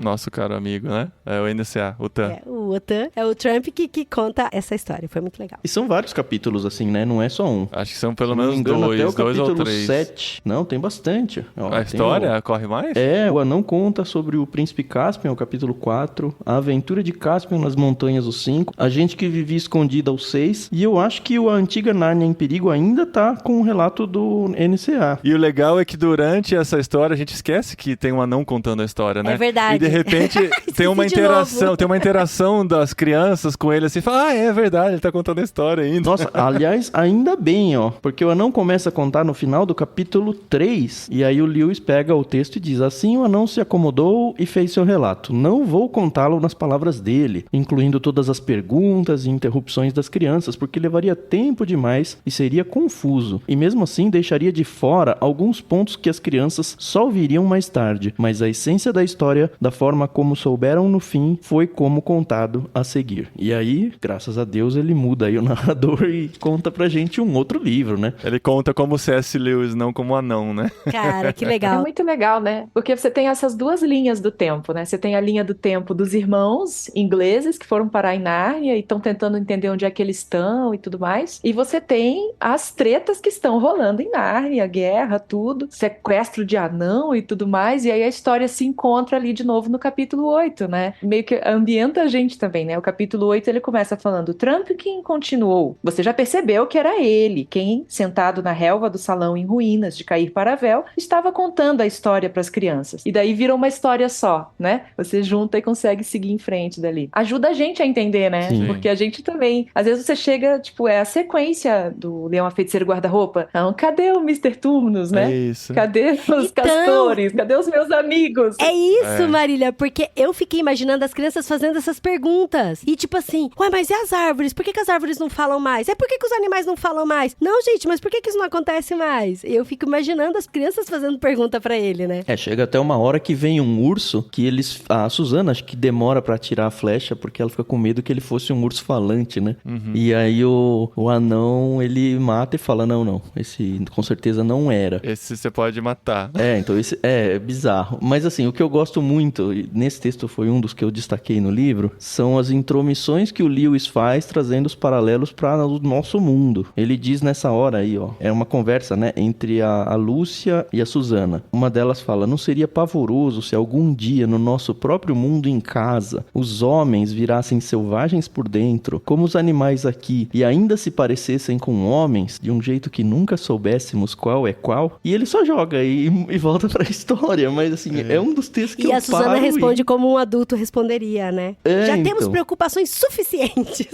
Speaker 3: Nosso caro amigo, né? É o NCA, o TAN.
Speaker 4: o Otan, é o Trump que conta essa história, foi muito legal.
Speaker 1: E são vários capítulos, assim, né? Não é só um.
Speaker 3: Acho que são pelo
Speaker 1: Se não me
Speaker 3: menos
Speaker 1: engano, até o
Speaker 3: dois ou
Speaker 1: capítulo
Speaker 3: três.
Speaker 1: 7. Não, tem bastante. Ó,
Speaker 3: A
Speaker 1: tem
Speaker 3: história corre mais?
Speaker 1: o anão conta sobre o príncipe Caspian, o capítulo 4. A aventura de Caspian nas montanhas, o 5. A gente que vivia escondida, o 6. E eu acho que a antiga Nárnia em Perigo ainda tá com o relato do NCA.
Speaker 3: E o legal é que durante essa história a gente esquece que tem um anão contando a história, né?
Speaker 4: É verdade.
Speaker 3: E de repente tem uma
Speaker 4: de
Speaker 3: interação,
Speaker 4: novo.
Speaker 3: tem uma interação das crianças com ele assim, fala, é verdade, ele tá contando a história ainda.
Speaker 1: Nossa, aliás, ainda bem, ó. Porque o anão começa a contar no final do capítulo 3. E aí o Lewis pega o texto e diz: assim o anão se acomodou e fez seu relato. Não vou contá-lo nas palavras dele, incluindo todas as perguntas e interrupções das crianças, porque levaria tempo demais e seria confuso. E mesmo assim deixaria de fora alguns pontos que as crianças só ouviriam mais tarde. Mas a essência da história, da forma como souberam no fim, foi como contado a seguir. E aí, graças a Deus, ele muda aí o narrador e conta pra gente um outro livro, né?
Speaker 3: Ele conta como C.S. Lewis, não como anão, né?
Speaker 4: Cara, que
Speaker 5: É
Speaker 4: legal.
Speaker 5: muito legal, né? Porque você tem essas duas linhas do tempo, né? Você tem a linha do tempo dos irmãos ingleses que foram parar em Nárnia e estão tentando entender onde é que eles estão e tudo mais. E você tem as tretas que estão rolando em Nárnia, guerra, tudo, sequestro de anão e tudo mais. E aí a história se encontra ali de novo no capítulo 8. 8, né? Meio que ambienta a gente também, né? O capítulo 8 ele começa falando: Trumpkin continuou. Você já percebeu que era ele quem, sentado na relva do salão em ruínas de Cair Paravel, estava contando a história para as crianças. E daí vira uma história só, né? Você junta e consegue seguir em frente dali. Ajuda a gente a entender, né?
Speaker 1: Sim.
Speaker 5: Porque a gente também, às vezes você chega, tipo, é a sequência do Leão, a Feiticeira e o Guarda-Roupa. Não, cadê o Mr. Tumnus, né?
Speaker 3: É isso.
Speaker 5: Cadê os castores? Cadê os meus amigos?
Speaker 4: É isso, Marília, porque eu fiquei imaginando as crianças fazendo essas perguntas. E tipo assim, ué, mas e as árvores? Por que as árvores não falam mais? Por que os animais não falam mais? Não, gente, mas por que isso não acontece mais? Eu fico imaginando as crianças fazendo pergunta pra ele, né?
Speaker 1: Chega até uma hora que vem um urso que eles... A Susana acho que demora pra atirar a flecha porque ela fica com medo que ele fosse um urso falante, né? E aí o anão, ele mata e fala, não, esse com certeza não era.
Speaker 3: Esse você pode matar.
Speaker 1: Então esse é bizarro. Mas assim, o que eu gosto muito, e nesse texto foi um dos que eu destaquei no livro, são as intromissões que o Lewis faz trazendo os paralelos para o nosso mundo. Ele diz nessa hora aí, ó, é uma conversa, né, entre a Lúcia e a Susana. Uma delas fala, não seria pavoroso se algum dia no nosso próprio mundo em casa, os homens virassem selvagens por dentro, como os animais aqui, e ainda se parecessem com homens, de um jeito que nunca soubéssemos qual é qual? E ele só joga e volta pra história, mas assim, é um dos textos que eu
Speaker 4: E a Susana
Speaker 1: paro
Speaker 4: responde como um adulto responderia, né? Já temos preocupações suficientes.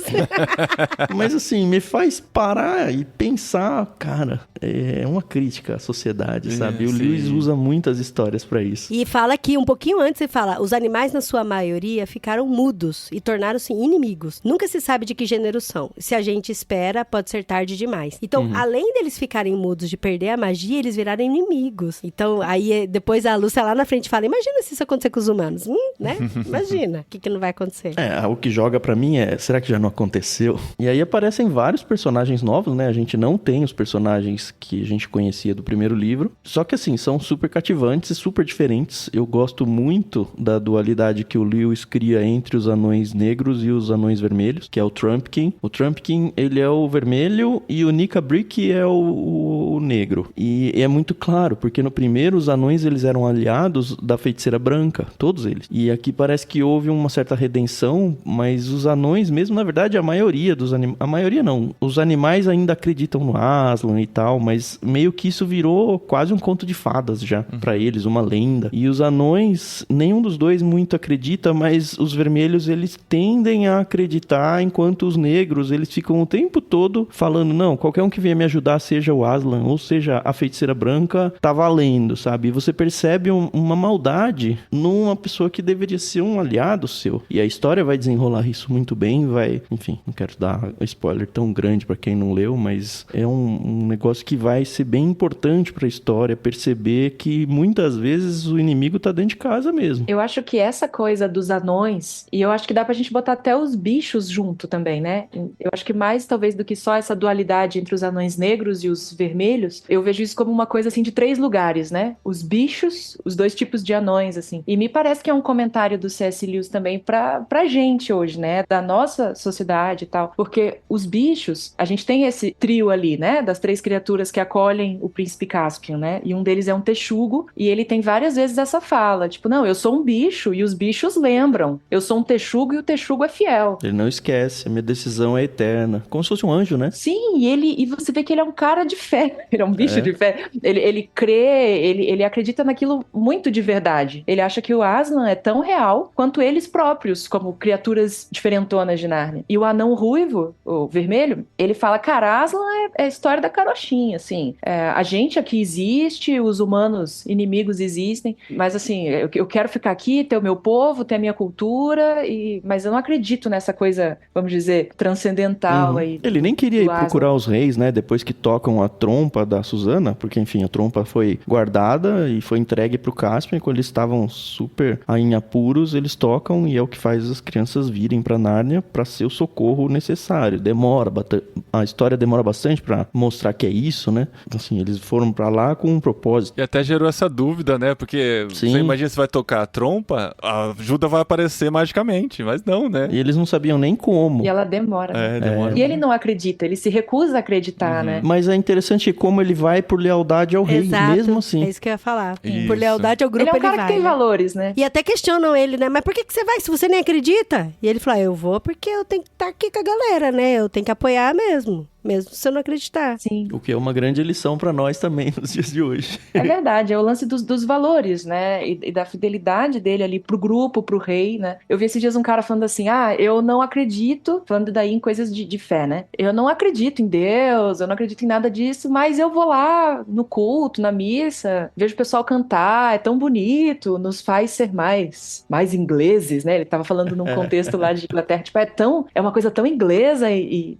Speaker 1: Mas assim, me faz parar e pensar, cara, é uma crítica à sociedade, sabe? O Lewis usa muitas histórias pra isso.
Speaker 4: E fala que um pouquinho antes ele fala, os animais na sua maioria ficaram mudos e tornaram-se inimigos. Nunca se sabe de que gênero são. Se a gente espera, pode ser tarde demais. Então, além deles ficarem mudos, de perder a magia, eles viraram inimigos. Então, aí depois a Lúcia lá na frente fala, imagina se isso acontecer com os humanos, né? Imagina, o que não vai acontecer.
Speaker 1: O que joga pra mim é, será que já não aconteceu? E aí aparecem vários personagens novos, né? A gente não tem os personagens que a gente conhecia do primeiro livro. Só que assim, são super cativantes e super diferentes. Eu gosto muito da dualidade que o Lewis cria entre os anões negros e os anões vermelhos, que é o Trumpkin. O Trumpkin, ele é o vermelho e o Nikabrik é o negro. E é muito claro, porque no primeiro os anões, eles eram aliados da Feiticeira Branca, todos eles. E aqui parece que houve uma certa redenção, mas os anões mesmo, na verdade, a maioria dos animais... A maioria não. Os animais ainda acreditam no Aslan e tal, mas meio que isso virou quase um conto de fadas já, pra eles, uma lenda. E os anões, nenhum dos dois muito acredita, mas os vermelhos, eles tendem a acreditar, enquanto os negros, eles ficam o tempo todo falando, não, qualquer um que venha me ajudar, seja o Aslan, ou seja a Feiticeira Branca, tá valendo, sabe? E você percebe uma maldade numa pessoa que deveria ser um aliado seu. E a história vai desenrolar isso muito bem, vai... Enfim, não quero dar spoiler tão grande pra quem não leu, mas é um negócio que vai ser bem importante pra história, perceber que muitas vezes o inimigo tá dentro de casa mesmo.
Speaker 5: Eu acho que essa coisa dos anões, e eu acho que dá pra gente botar até os bichos junto também, né? Eu acho que mais talvez do que só essa dualidade entre os anões negros e os vermelhos, eu vejo isso como uma coisa assim de 3 lugares, né? Os bichos, os 2 tipos de anões, assim. E me parece que é um comentário do C.S. Lewis também pra gente hoje, né? Da nossa sociedade e tal. Porque os bichos, a gente tem esse trio ali, né? Das 3 criaturas que acolhem o príncipe Caspian, né? E um deles é um texugo, e ele tem várias vezes essa fala, tipo, não, eu sou um bicho e os bichos lembram. Eu sou um texugo e o texugo é fiel.
Speaker 1: Ele não esquece, a minha decisão é eterna. Como se fosse um anjo, né?
Speaker 5: Sim, e você vê que ele é um cara de fé. Ele é um bicho de fé. Ele crê, ele acredita naquilo muito de verdade. Ele acha que o Aslan é tão real quanto eles próprios, como criaturas diferentonas de Nárnia. E o anão ruivo, o vermelho, ele fala, cara, Aslan é a história da carochinha, assim. A gente aqui existe, os humanos inimigos existem, mas assim, eu quero ficar aqui, ter o meu povo, ter a minha cultura, mas eu não acredito nessa coisa, vamos dizer, transcendental aí.
Speaker 1: Ele nem queria ir procurar os reis, né, depois que tocam a trompa da Susana, porque enfim, a trompa foi guardada e foi entregue pro Caspian, quando eles estavam super em apuros, eles tocam e é o que faz as crianças virem pra Nárnia pra ser o socorro necessário. A história demora bastante pra mostrar que é isso, né? Assim, eles foram pra lá com um propósito.
Speaker 3: E até gerou essa dúvida, né? Porque
Speaker 1: Sim.
Speaker 3: você imagina se vai tocar a trompa, a ajuda vai aparecer magicamente, mas não, né?
Speaker 1: E eles não sabiam nem como.
Speaker 5: E ela demora. né?
Speaker 3: Demora.
Speaker 5: E ele não acredita, ele se recusa a acreditar, né?
Speaker 1: Mas é interessante como ele vai por lealdade ao rei,
Speaker 4: Exato,
Speaker 1: mesmo assim.
Speaker 4: é isso que eu ia falar.
Speaker 3: Isso.
Speaker 4: Por lealdade ao grupo
Speaker 5: Ele é um cara
Speaker 4: vai,
Speaker 5: que tem
Speaker 4: né?
Speaker 5: valores, né?
Speaker 4: E até questionam ele, né? Mas por que você vai se você nem acredita? E ele fala, eu vou porque eu tenho que estar aqui com a galera, né? Eu tenho que apoiar mesmo se eu não acreditar.
Speaker 5: Sim.
Speaker 1: O que é uma grande lição pra nós também nos dias de hoje.
Speaker 5: É verdade, é o lance dos valores, né? E da fidelidade dele ali pro grupo, pro rei, né? Eu vi esses dias um cara falando assim, eu não acredito, falando daí em coisas de fé, né? Eu não acredito em Deus, eu não acredito em nada disso, mas eu vou lá no culto, na missa, vejo o pessoal cantar, é tão bonito, nos faz ser mais ingleses, né? Ele tava falando num contexto lá de Inglaterra, tipo, é uma coisa tão inglesa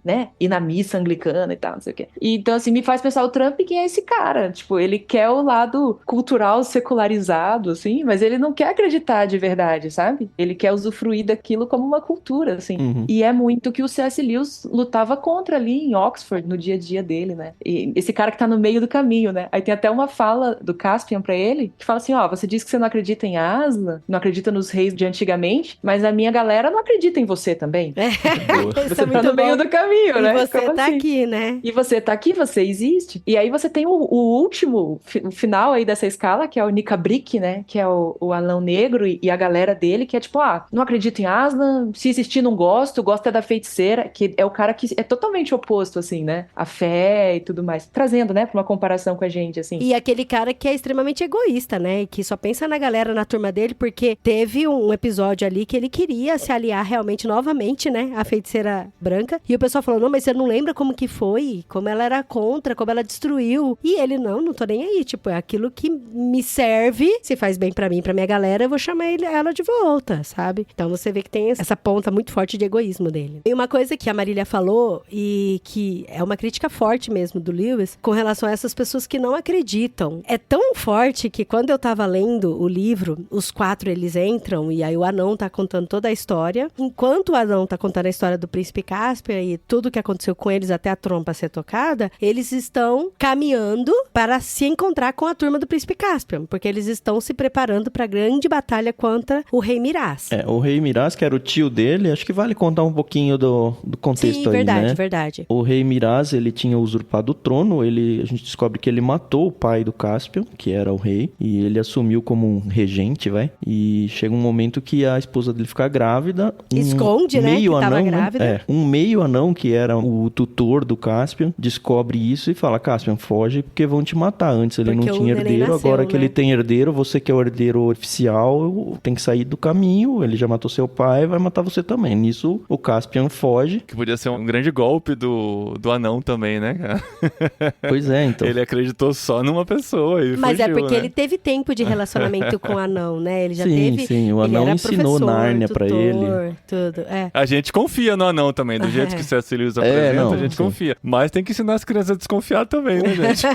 Speaker 5: né? E na missa anglicana e tal, não sei o quê. E, então, assim, me faz pensar o Trump, quem é esse cara? Tipo, ele quer o lado cultural secularizado, assim, mas ele não quer acreditar de verdade, sabe? Ele quer usufruir daquilo como uma cultura, assim. E é muito que o C.S. Lewis lutava contra ali em Oxford, no dia a dia dele, né? E esse cara que tá no meio do caminho, né? Aí tem até uma fala do Caspian pra ele, que fala assim, você diz que você não acredita em Aslan, não acredita nos reis de antigamente, mas a minha galera não acredita em você também.
Speaker 4: Isso
Speaker 5: Você
Speaker 4: é
Speaker 5: tá
Speaker 4: muito
Speaker 5: no meio
Speaker 4: bom.
Speaker 5: do caminho,
Speaker 4: E
Speaker 5: né?
Speaker 4: você
Speaker 5: Como
Speaker 4: tá
Speaker 5: assim?
Speaker 4: aqui, né?
Speaker 5: E você tá aqui, você existe. E aí você tem o último, o final aí dessa escala, que é o Nicabrick, né? Que é o anão negro e a galera dele, que é tipo, não acredito em Aslan, se existir não gosto é da feiticeira, que é o cara que é totalmente oposto, assim, né? A fé e tudo mais. Trazendo, né, pra uma comparação com a gente, assim.
Speaker 4: E aquele cara que é extremamente egoísta, né? E que só pensa na galera, na turma dele, porque teve um episódio ali que ele queria se aliar realmente novamente, né? A feiticeira branca. E o pessoal falou, não, mas você não lembra como que foi? Como ela era contra, como ela destruiu. E ele, não tô nem aí. Tipo, é aquilo que me serve, se faz bem pra mim, pra minha galera, eu vou chamar ela de volta, sabe? Então você vê que tem essa ponta muito forte de egoísmo dele. E uma coisa que a Marília falou, e que é uma crítica forte mesmo do Lewis, com relação a essas pessoas que não acreditam. É tão forte que quando eu tava lendo o livro, os 4 eles entram, e aí o anão tá contando toda a história. Enquanto o anão tá contando a história do príncipe Caspian e tudo que aconteceu com eles até a trompa ser tocada, eles estão caminhando para se encontrar com a turma do príncipe Caspian, porque eles estão se preparando para a grande batalha contra o rei Miraz.
Speaker 1: O rei Miraz, que era o tio dele, acho que vale contar um pouquinho do contexto.
Speaker 4: Sim,
Speaker 1: aí,
Speaker 4: verdade,
Speaker 1: né?
Speaker 4: verdade.
Speaker 1: O rei Miraz, ele tinha usurpado o trono, a gente descobre que ele matou o pai do Caspian, que era o rei, e ele assumiu como um regente, e chega um momento que a esposa dele fica grávida.
Speaker 4: Esconde, né, que tava grávida.
Speaker 1: Um meio anão, que era o tutor do Caspian, descobre isso e fala, Caspian, foge porque vão te matar. Antes ele
Speaker 4: Porque
Speaker 1: não tinha
Speaker 4: o neném
Speaker 1: herdeiro,
Speaker 4: nasceu,
Speaker 1: agora que
Speaker 4: né?
Speaker 1: ele tem herdeiro, você que é o herdeiro oficial, tem que sair do caminho, ele já matou seu pai, vai matar você também. Nisso, o Caspian foge.
Speaker 3: Que podia ser um grande golpe do anão também, né, cara?
Speaker 1: Pois é, então.
Speaker 3: Ele acreditou só numa pessoa e
Speaker 4: Mas
Speaker 3: fugiu,
Speaker 4: é porque
Speaker 3: né?
Speaker 4: ele teve tempo de relacionamento com o anão, né? Ele já
Speaker 1: Sim,
Speaker 4: teve...
Speaker 1: sim, o
Speaker 4: ele
Speaker 1: anão
Speaker 4: era
Speaker 1: ensinou
Speaker 4: professor,
Speaker 1: Nárnia pra
Speaker 4: tutor,
Speaker 1: ele.
Speaker 4: tudo,
Speaker 3: A gente confia no anão também, do jeito que o C.S. Lewis apresenta,
Speaker 1: não,
Speaker 3: a gente
Speaker 1: sim.
Speaker 3: confia. Mas tem que ensinar as crianças a desconfiar também, né, gente?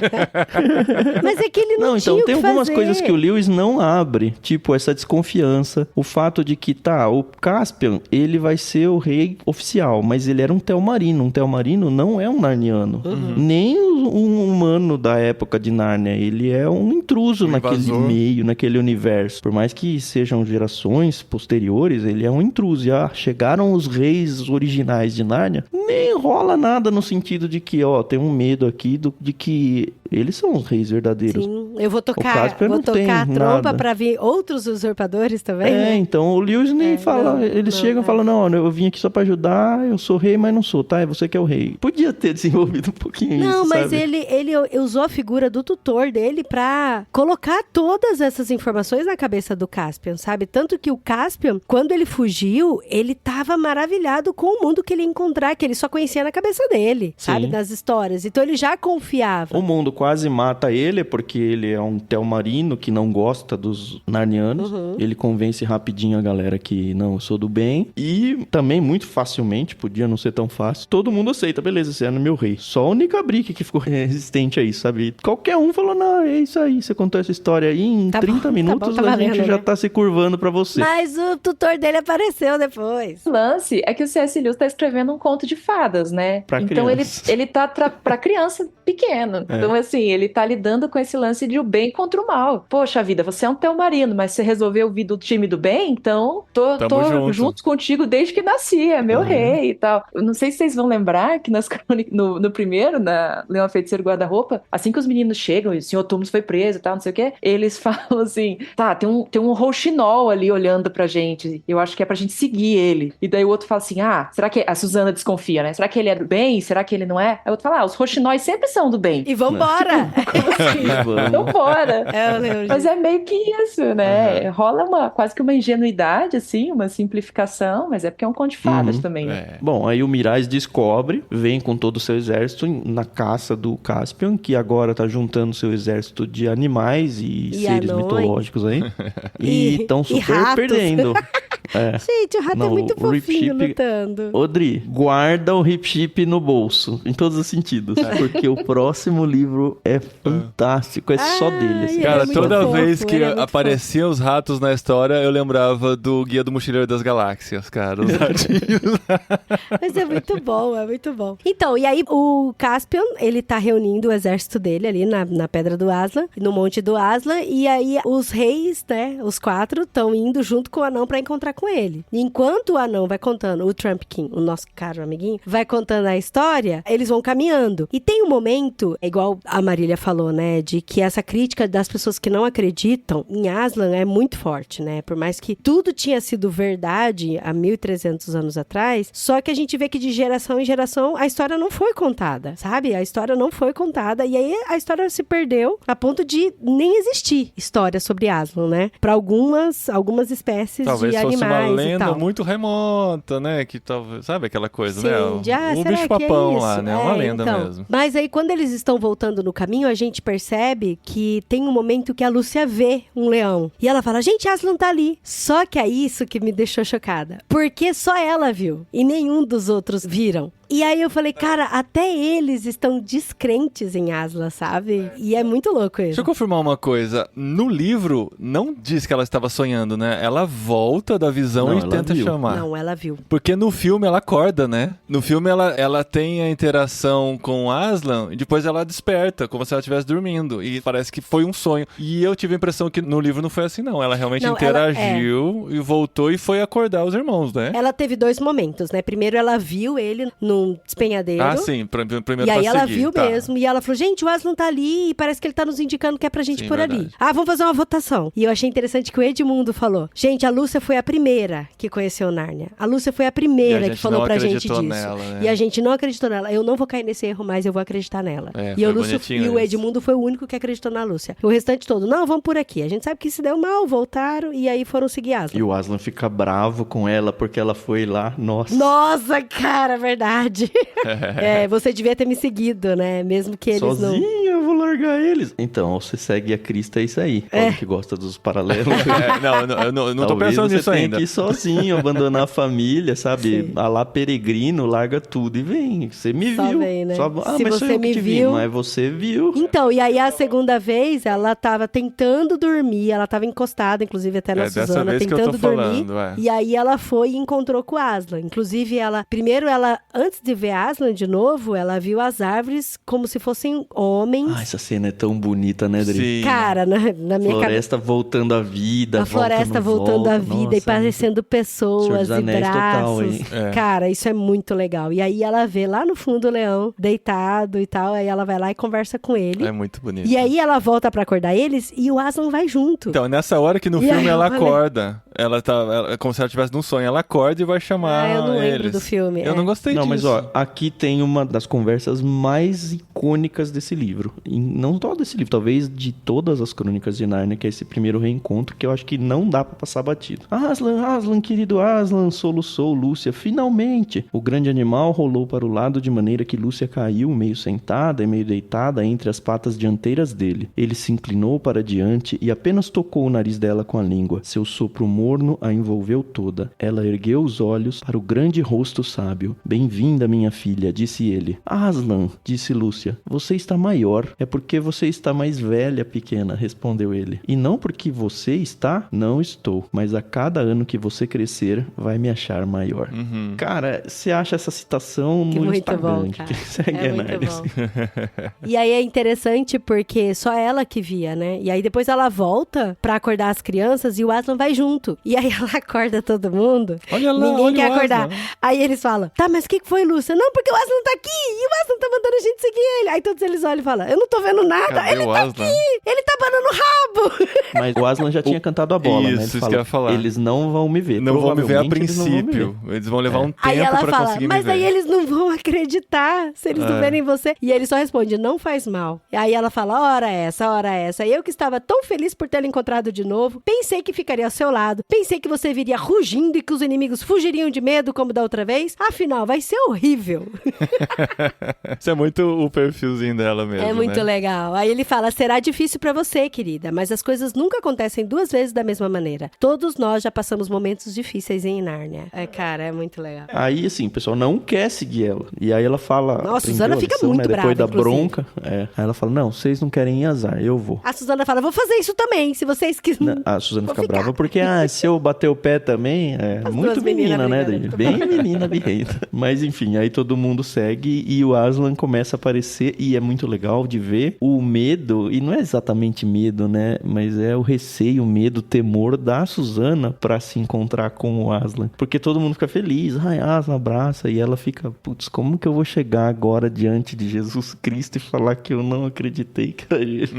Speaker 4: Mas é que ele não,
Speaker 1: Não, então
Speaker 4: tinha o
Speaker 1: tem
Speaker 4: que
Speaker 1: algumas
Speaker 4: fazer.
Speaker 1: coisas que o Lewis não abre, tipo essa desconfiança, o fato de que, o Caspian, ele vai ser o rei oficial, mas ele era um Telmarino. Um Telmarino não é um narniano, nem um humano da época de Nárnia, ele é um intruso naquele
Speaker 3: invasor.
Speaker 1: meio, naquele universo. Por mais que sejam gerações posteriores, ele é um intruso. Chegaram os reis originais de Nárnia, nem rola nada no sentido de que, tem um medo aqui de que eles são os reis verdadeiros.
Speaker 4: Sim, eu vou
Speaker 1: O
Speaker 4: tocar
Speaker 1: Caspian não tem
Speaker 4: a trompa
Speaker 1: nada.
Speaker 4: pra vir outros usurpadores também, né?
Speaker 1: Então o Lewis nem fala,
Speaker 4: não,
Speaker 1: eles
Speaker 4: não,
Speaker 1: chegam e falam, não, eu vim aqui só pra ajudar, eu sou rei, mas não sou, tá? É você que é o rei. Podia ter desenvolvido um pouquinho
Speaker 4: Não,
Speaker 1: isso,
Speaker 4: mas
Speaker 1: sabe?
Speaker 4: ele usou a figura do tutor dele pra colocar todas essas informações na cabeça do Caspian, sabe? Tanto que o Caspian, quando ele fugiu, ele tava maravilhado com o mundo que ele ia encontrar, que ele só conhecia na cabeça dele, sabe?
Speaker 1: Sim.
Speaker 4: Das histórias. Então ele já confiava.
Speaker 1: O mundo quase mata ele, porque ele é um Telmarino que não gosta dos narnianos. Ele convence rapidinho a galera que, não, eu sou do bem. E também, muito facilmente, podia não ser tão fácil, todo mundo aceita, beleza, você é meu rei. Só o Nicabrick que ficou resistente a isso, sabe? Qualquer um falou, não, é isso aí, você contou essa história aí, em
Speaker 4: Tá
Speaker 1: 30
Speaker 4: bom,
Speaker 1: minutos
Speaker 4: tá
Speaker 1: a
Speaker 4: valendo,
Speaker 1: gente já
Speaker 4: né?
Speaker 1: tá se curvando pra você.
Speaker 4: Mas o tutor dele apareceu depois.
Speaker 5: O lance é que o C.S. Lewis tá escrevendo um conto de fadas, né?
Speaker 1: Pra
Speaker 5: então
Speaker 1: criança.
Speaker 5: ele tá pra criança pequena.
Speaker 1: É.
Speaker 5: Então, assim, ele tá lidando com esse lance de o bem contra o mal. Poxa vida, você é um teu marido, mas você resolveu vir do time do bem, então tô
Speaker 3: Tamo
Speaker 5: junto contigo desde que nasci, é meu rei e tal. Eu não sei se vocês vão lembrar que no primeiro, na Leão, a Feiticeira e o Guarda-Roupa, assim que os meninos chegam e o Sr. Tumnus foi preso e tal, não sei o quê, eles falam assim, tá, tem um rouxinol ali olhando pra gente, eu acho que é pra gente seguir ele. E daí o outro fala assim, será que... A Susana desconfia, né? Será que ele é do bem? Será que ele não é? Aí o outro fala, os rouxinóis sempre são do bem.
Speaker 4: E vambora!
Speaker 5: Então bora!
Speaker 4: Eu lembro
Speaker 5: Mas
Speaker 4: disso.
Speaker 5: é meio que isso, né? Rola quase que uma ingenuidade, assim, uma simplificação, mas é porque é um conto de fadas também, né?
Speaker 1: Bom, aí o Miraz descobre, vem com todo o seu exército na caça do Caspian, que agora tá juntando seu exército de animais e seres
Speaker 4: anões.
Speaker 1: mitológicos aí.
Speaker 4: E-
Speaker 1: E estão
Speaker 4: e
Speaker 1: super
Speaker 4: ratos.
Speaker 1: perdendo. É.
Speaker 4: Gente, o rato
Speaker 1: Não,
Speaker 4: é muito
Speaker 1: o Rip
Speaker 4: fofinho
Speaker 1: Chip-
Speaker 4: lutando.
Speaker 1: Odri, guarda o Rip Chip no bolso, em todos os sentidos, porque o próximo livro é fantástico, é só dele. assim.
Speaker 4: Ai,
Speaker 3: Cara,
Speaker 4: ele é muito
Speaker 3: toda
Speaker 4: fofo,
Speaker 3: vez que
Speaker 4: ele é muito
Speaker 3: apareciam os ratos na história, eu lembrava do Guia do Mochileiro das Galáxias, cara. Os ratinhos.
Speaker 4: Mas é muito bom, é muito bom. Então, e aí o Caspian, ele tá reunindo o exército dele ali na Pedra do Aslan, no Monte do Aslan, e aí os reis, né, os 4, estão indo junto com o anão pra encontrar com ele. E enquanto o anão vai contando, o Trumpkin, o nosso caro amiguinho, vai contando a história, eles vão caminhando. E tem um momento, igual a Marília falou, né, de que essa crítica das pessoas que não acreditam em Aslan é muito forte, né? Por mais que tudo tinha sido verdade há 1.300 anos atrás, só que a gente vê que de geração em geração a história não foi contada, sabe? A história não foi contada e aí a história se perdeu a ponto de nem existir história sobre Aslan, né? Para algumas espécies
Speaker 3: Talvez
Speaker 4: de
Speaker 3: fosse
Speaker 4: animais
Speaker 3: uma
Speaker 4: e
Speaker 3: lenda
Speaker 4: tal.
Speaker 3: muito remota, né? Que talvez, sabe aquela coisa,
Speaker 4: Sim,
Speaker 3: né?
Speaker 4: de,
Speaker 3: O
Speaker 4: será
Speaker 3: bicho
Speaker 4: que é
Speaker 3: papão
Speaker 4: isso?
Speaker 3: lá, né? Uma lenda
Speaker 4: então.
Speaker 3: mesmo.
Speaker 4: Mas aí quando eles estão voltando no caminho, a gente percebe que tem um momento que a Lúcia vê um leão. E ela fala, gente, Aslan tá ali. Só que é isso que me deixou chocada. Porque só ela viu. E nenhum dos outros viram. E aí eu falei, cara, até eles estão descrentes em Aslan, sabe? E é muito louco isso.
Speaker 3: Deixa eu confirmar uma coisa. No livro, não diz que ela estava sonhando, né? Ela volta da visão
Speaker 1: Não,
Speaker 3: e
Speaker 1: ela
Speaker 3: tenta
Speaker 1: viu.
Speaker 3: chamar.
Speaker 4: Não, ela viu.
Speaker 3: Porque no filme ela acorda, né? No filme ela tem a interação com Aslan e depois ela desperta, como se ela estivesse dormindo. E parece que foi um sonho. E eu tive a impressão que no livro não foi assim, não. Ela realmente
Speaker 4: Não,
Speaker 3: interagiu e voltou e foi acordar os irmãos, né?
Speaker 4: Ela teve 2 momentos, né? Primeiro ela viu ele num despenhadeiro.
Speaker 3: Ah, sim. Primeiro
Speaker 4: E aí
Speaker 3: pra
Speaker 4: ela
Speaker 3: seguir,
Speaker 4: viu
Speaker 3: tá.
Speaker 4: mesmo, e ela falou, gente, o Aslan tá ali, e parece que ele tá nos indicando que é pra gente
Speaker 3: Sim,
Speaker 4: por ali.
Speaker 3: verdade.
Speaker 4: Ah, vamos fazer uma votação. E eu achei interessante que o Edmundo falou, gente, a Lúcia foi a primeira que conheceu Nárnia. A Lúcia foi a
Speaker 3: E a
Speaker 4: primeira
Speaker 3: gente
Speaker 4: que falou
Speaker 3: não
Speaker 4: pra gente
Speaker 3: acreditou
Speaker 4: disso.
Speaker 3: nela, né?
Speaker 4: E a gente não acreditou nela. Eu não vou cair nesse erro, mas eu vou acreditar nela.
Speaker 3: É,
Speaker 4: e,
Speaker 3: foi
Speaker 4: o Lúcio,
Speaker 3: bonitinho
Speaker 4: e o
Speaker 3: isso.
Speaker 4: Edmundo foi o único que acreditou na Lúcia. O restante todo, não, vamos por aqui. A gente sabe que se deu mal, voltaram, e aí foram seguir Aslan.
Speaker 1: E o Aslan fica bravo com ela porque ela foi lá.
Speaker 4: Nossa, cara, verdade. É, você devia ter me seguido, né? Mesmo que eles não...
Speaker 1: Sozinha, eu vou largar eles. Então, você segue a Crista, é isso aí. Paulo que gosta dos paralelos.
Speaker 3: Eu não tô
Speaker 1: Talvez
Speaker 3: pensando
Speaker 1: você
Speaker 3: nisso
Speaker 1: tenha
Speaker 3: ainda.
Speaker 1: que ir sozinho, abandonar a família, sabe?
Speaker 4: Sim.
Speaker 1: A lá peregrino, larga tudo e vem. Você me
Speaker 4: Só
Speaker 1: viu.
Speaker 4: vem, né?
Speaker 1: Só...
Speaker 4: Se
Speaker 1: mas sou
Speaker 4: você
Speaker 1: eu que
Speaker 4: me
Speaker 1: te vi.
Speaker 4: viu-
Speaker 1: Mas você viu.
Speaker 4: Então, e aí a segunda vez, ela tava tentando dormir, ela tava encostada, inclusive até na
Speaker 3: Dessa
Speaker 4: Suzana,
Speaker 3: vez que eu
Speaker 4: tentando
Speaker 3: tô
Speaker 4: dormir.
Speaker 3: falando, é.
Speaker 4: E aí ela foi e encontrou com o Aslan. Inclusive, primeiro ela, antes de ver Aslan de novo, ela viu as árvores como se fossem homens.
Speaker 1: Ah, essa cena é tão bonita, né, Dri?
Speaker 3: Sim.
Speaker 4: Cara, na minha cabeça.
Speaker 1: Floresta voltando à vida.
Speaker 4: A floresta voltando à vida e parecendo
Speaker 1: Senhor
Speaker 4: pessoas
Speaker 1: dos
Speaker 4: e
Speaker 1: Anéis total,
Speaker 4: braços.
Speaker 1: hein?
Speaker 3: É.
Speaker 4: Cara, isso é muito legal. E aí ela vê lá no fundo o leão deitado e tal, aí ela vai lá e conversa com ele.
Speaker 3: É muito bonito.
Speaker 4: E aí ela volta pra acordar eles e o Aslan vai junto.
Speaker 3: Então, nessa hora que no
Speaker 4: E
Speaker 3: filme
Speaker 4: aí,
Speaker 3: ela
Speaker 4: eu falei-
Speaker 3: acorda. É como se ela estivesse num sonho. Ela acorda e vai chamar
Speaker 4: Eu não lembro
Speaker 3: eles.
Speaker 4: do filme.
Speaker 3: Eu não gostei
Speaker 1: Não,
Speaker 3: disso.
Speaker 1: mas ó, aqui tem uma das conversas mais icônicas desse livro. E não só desse livro, talvez de todas as Crônicas de Nárnia, que é esse primeiro reencontro, que eu acho que não dá pra passar batido. Aslan, querido Aslan, soluçou Lúcia, finalmente! O grande animal rolou para o lado de maneira que Lúcia caiu, meio sentada e meio deitada, entre as patas dianteiras dele. Ele se inclinou para diante e apenas tocou o nariz dela com a língua. Seu sopro morno a envolveu toda. Ela ergueu os olhos para o grande rosto sábio. Bem-vinda, minha filha, disse ele. Aslan, disse Lúcia. Lúcia, você está maior. É porque você está mais velha, pequena, respondeu ele. E não porque você está, não estou. Mas a cada ano que você crescer, vai me achar maior. Cara, você acha essa citação
Speaker 4: Que
Speaker 1: no
Speaker 4: muito
Speaker 1: Instagram.
Speaker 4: bom, cara.
Speaker 1: Quem segue
Speaker 4: É
Speaker 1: a
Speaker 4: muito
Speaker 1: Narnia,
Speaker 4: bom.
Speaker 1: assim.
Speaker 4: E aí é interessante porque só ela que via, né? E aí depois ela volta pra acordar as crianças e o Aslan vai junto. E aí ela acorda todo mundo.
Speaker 3: Olha lá,
Speaker 4: Ninguém
Speaker 3: olha
Speaker 4: quer
Speaker 3: o
Speaker 4: acordar.
Speaker 3: Aslan.
Speaker 4: Aí eles falam, tá, mas o que foi, Lúcia? Não, porque o Aslan tá aqui e o Aslan tá mandando a gente seguir ele. Aí todos eles olham e falam, eu não tô vendo nada.
Speaker 3: Cadê
Speaker 4: Ele
Speaker 3: o
Speaker 4: tá
Speaker 3: Aslan?
Speaker 4: aqui, ele tá banando o rabo.
Speaker 1: Mas o Aslan já tinha cantado a bola, né? Ele
Speaker 3: Isso que
Speaker 1: fala,
Speaker 3: eu ia falar.
Speaker 1: eles não vão me ver.
Speaker 3: Não vão me ver a
Speaker 1: Provavelmente eles não vão me ver.
Speaker 3: princípio. Eles vão levar um
Speaker 4: Aí
Speaker 3: tempo
Speaker 4: ela
Speaker 3: pra
Speaker 4: fala,
Speaker 3: conseguir
Speaker 4: mas
Speaker 3: me ver.
Speaker 4: aí eles não vão acreditar se eles não verem você. E ele só responde, não faz mal. E aí ela fala, hora essa. Eu que estava tão feliz por tê-lo encontrado de novo, pensei que ficaria ao seu lado, pensei que você viria rugindo e que os inimigos fugiriam de medo como da outra vez. Afinal, vai ser horrível.
Speaker 3: Isso é muito o perfilzinho dela mesmo,
Speaker 4: É muito
Speaker 3: né?
Speaker 4: legal. Aí ele fala, será difícil pra você, querida, mas as coisas nunca acontecem duas vezes da mesma maneira. Todos nós já passamos momentos difíceis em Nárnia. Cara, é muito legal.
Speaker 1: Aí, assim, o pessoal não quer seguir ela. E aí ela fala...
Speaker 4: Nossa,
Speaker 1: aprendeu
Speaker 4: Suzana
Speaker 1: a
Speaker 4: fica
Speaker 1: lição,
Speaker 4: muito
Speaker 1: né? Depois
Speaker 4: brava,
Speaker 1: da bronca. Aí ela fala, não, vocês não querem ir azar, eu vou.
Speaker 4: A Suzana fala, vou fazer isso também, se vocês quiserem.
Speaker 1: A Suzana
Speaker 4: Vou
Speaker 1: fica
Speaker 4: ficar.
Speaker 1: brava porque, se eu bater o pé também, é
Speaker 4: As
Speaker 1: muito
Speaker 4: duas
Speaker 1: menina,
Speaker 4: meninas
Speaker 1: né,
Speaker 4: brigando.
Speaker 1: Daí? Bem menina birrenta. Mas enfim, aí todo mundo segue e o Aslan começa a aparecer e é muito legal de ver o medo, e não é exatamente medo, né, mas é o receio, o medo, o temor da Suzana pra se encontrar com o Aslan. Porque todo mundo fica feliz, Aslan abraça, e ela fica, putz, como que eu vou chegar agora diante de Jesus Cristo e falar que eu não acreditei que era ele?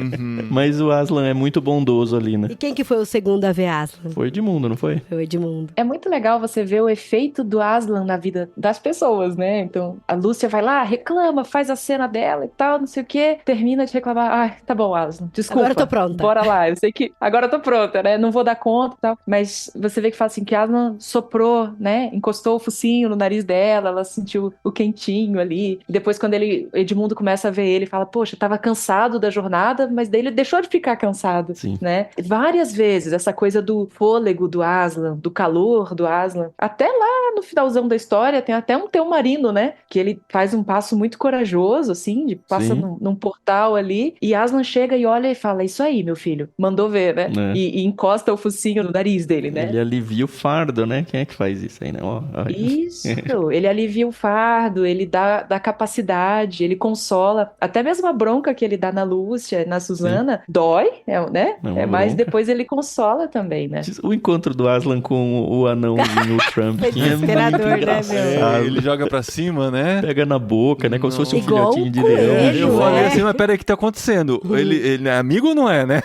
Speaker 1: Mas o Aslan é muito bondoso ali, né?
Speaker 4: E quem que foi o segundo a ver Aslan?
Speaker 1: Foi Edmundo, não foi?
Speaker 4: Foi o Edmundo.
Speaker 5: É muito legal você ver o efeito do Aslan na vida das pessoas, né? Então, a Lúcia vai lá, reclama, faz a cena dela e tal, não sei o quê, termina de reclamar. Ai, tá bom, Aslan, desculpa.
Speaker 4: Agora eu tô pronta.
Speaker 5: Bora lá, eu sei que agora eu tô pronta, né? Não vou dar conta e tal. Mas você vê que fala assim, que Aslan soprou, né? Encostou o focinho no nariz dela, ela sentiu o quentinho ali. E depois, quando Edmundo começa a ver ele, fala, poxa, tava cansado da jornada, mas daí ele deixou de ficar cansado,
Speaker 1: Sim.
Speaker 5: né? Várias vezes, essa coisa do fôlego do Aslan, do calor do Aslan, até lá no finalzão da história, tem até um Telmarino, né? Que ele faz um passo muito corajoso, assim, de passa
Speaker 1: Sim.
Speaker 5: num portal ali, e Aslan chega e olha e fala, isso aí, meu filho, mandou ver, né?
Speaker 1: É.
Speaker 5: E encosta o focinho no nariz dele, né?
Speaker 1: Ele alivia o fardo, né? Quem é que faz isso aí, né? Ó,
Speaker 5: Isso, ele alivia o fardo, ele dá capacidade, ele consola, até mesmo a bronca que ele dá na Lúcia, na Suzana, dói, né?
Speaker 1: É uma
Speaker 5: Mas
Speaker 1: bronca.
Speaker 5: depois ele consola também, né?
Speaker 1: O encontro do Aslan com o anãozinho o Trump
Speaker 4: Foi
Speaker 1: é muito
Speaker 4: desesperador, né, meu?
Speaker 1: engraçado.
Speaker 3: Ele joga pra cima, né?
Speaker 1: Pega na boca, né? Como se fosse um
Speaker 4: Igual
Speaker 1: filhotinho de
Speaker 4: um coelho,
Speaker 1: leão.
Speaker 3: Eu falei
Speaker 4: é.
Speaker 3: assim, mas peraí, o que tá acontecendo? Ele é amigo ou não é, né?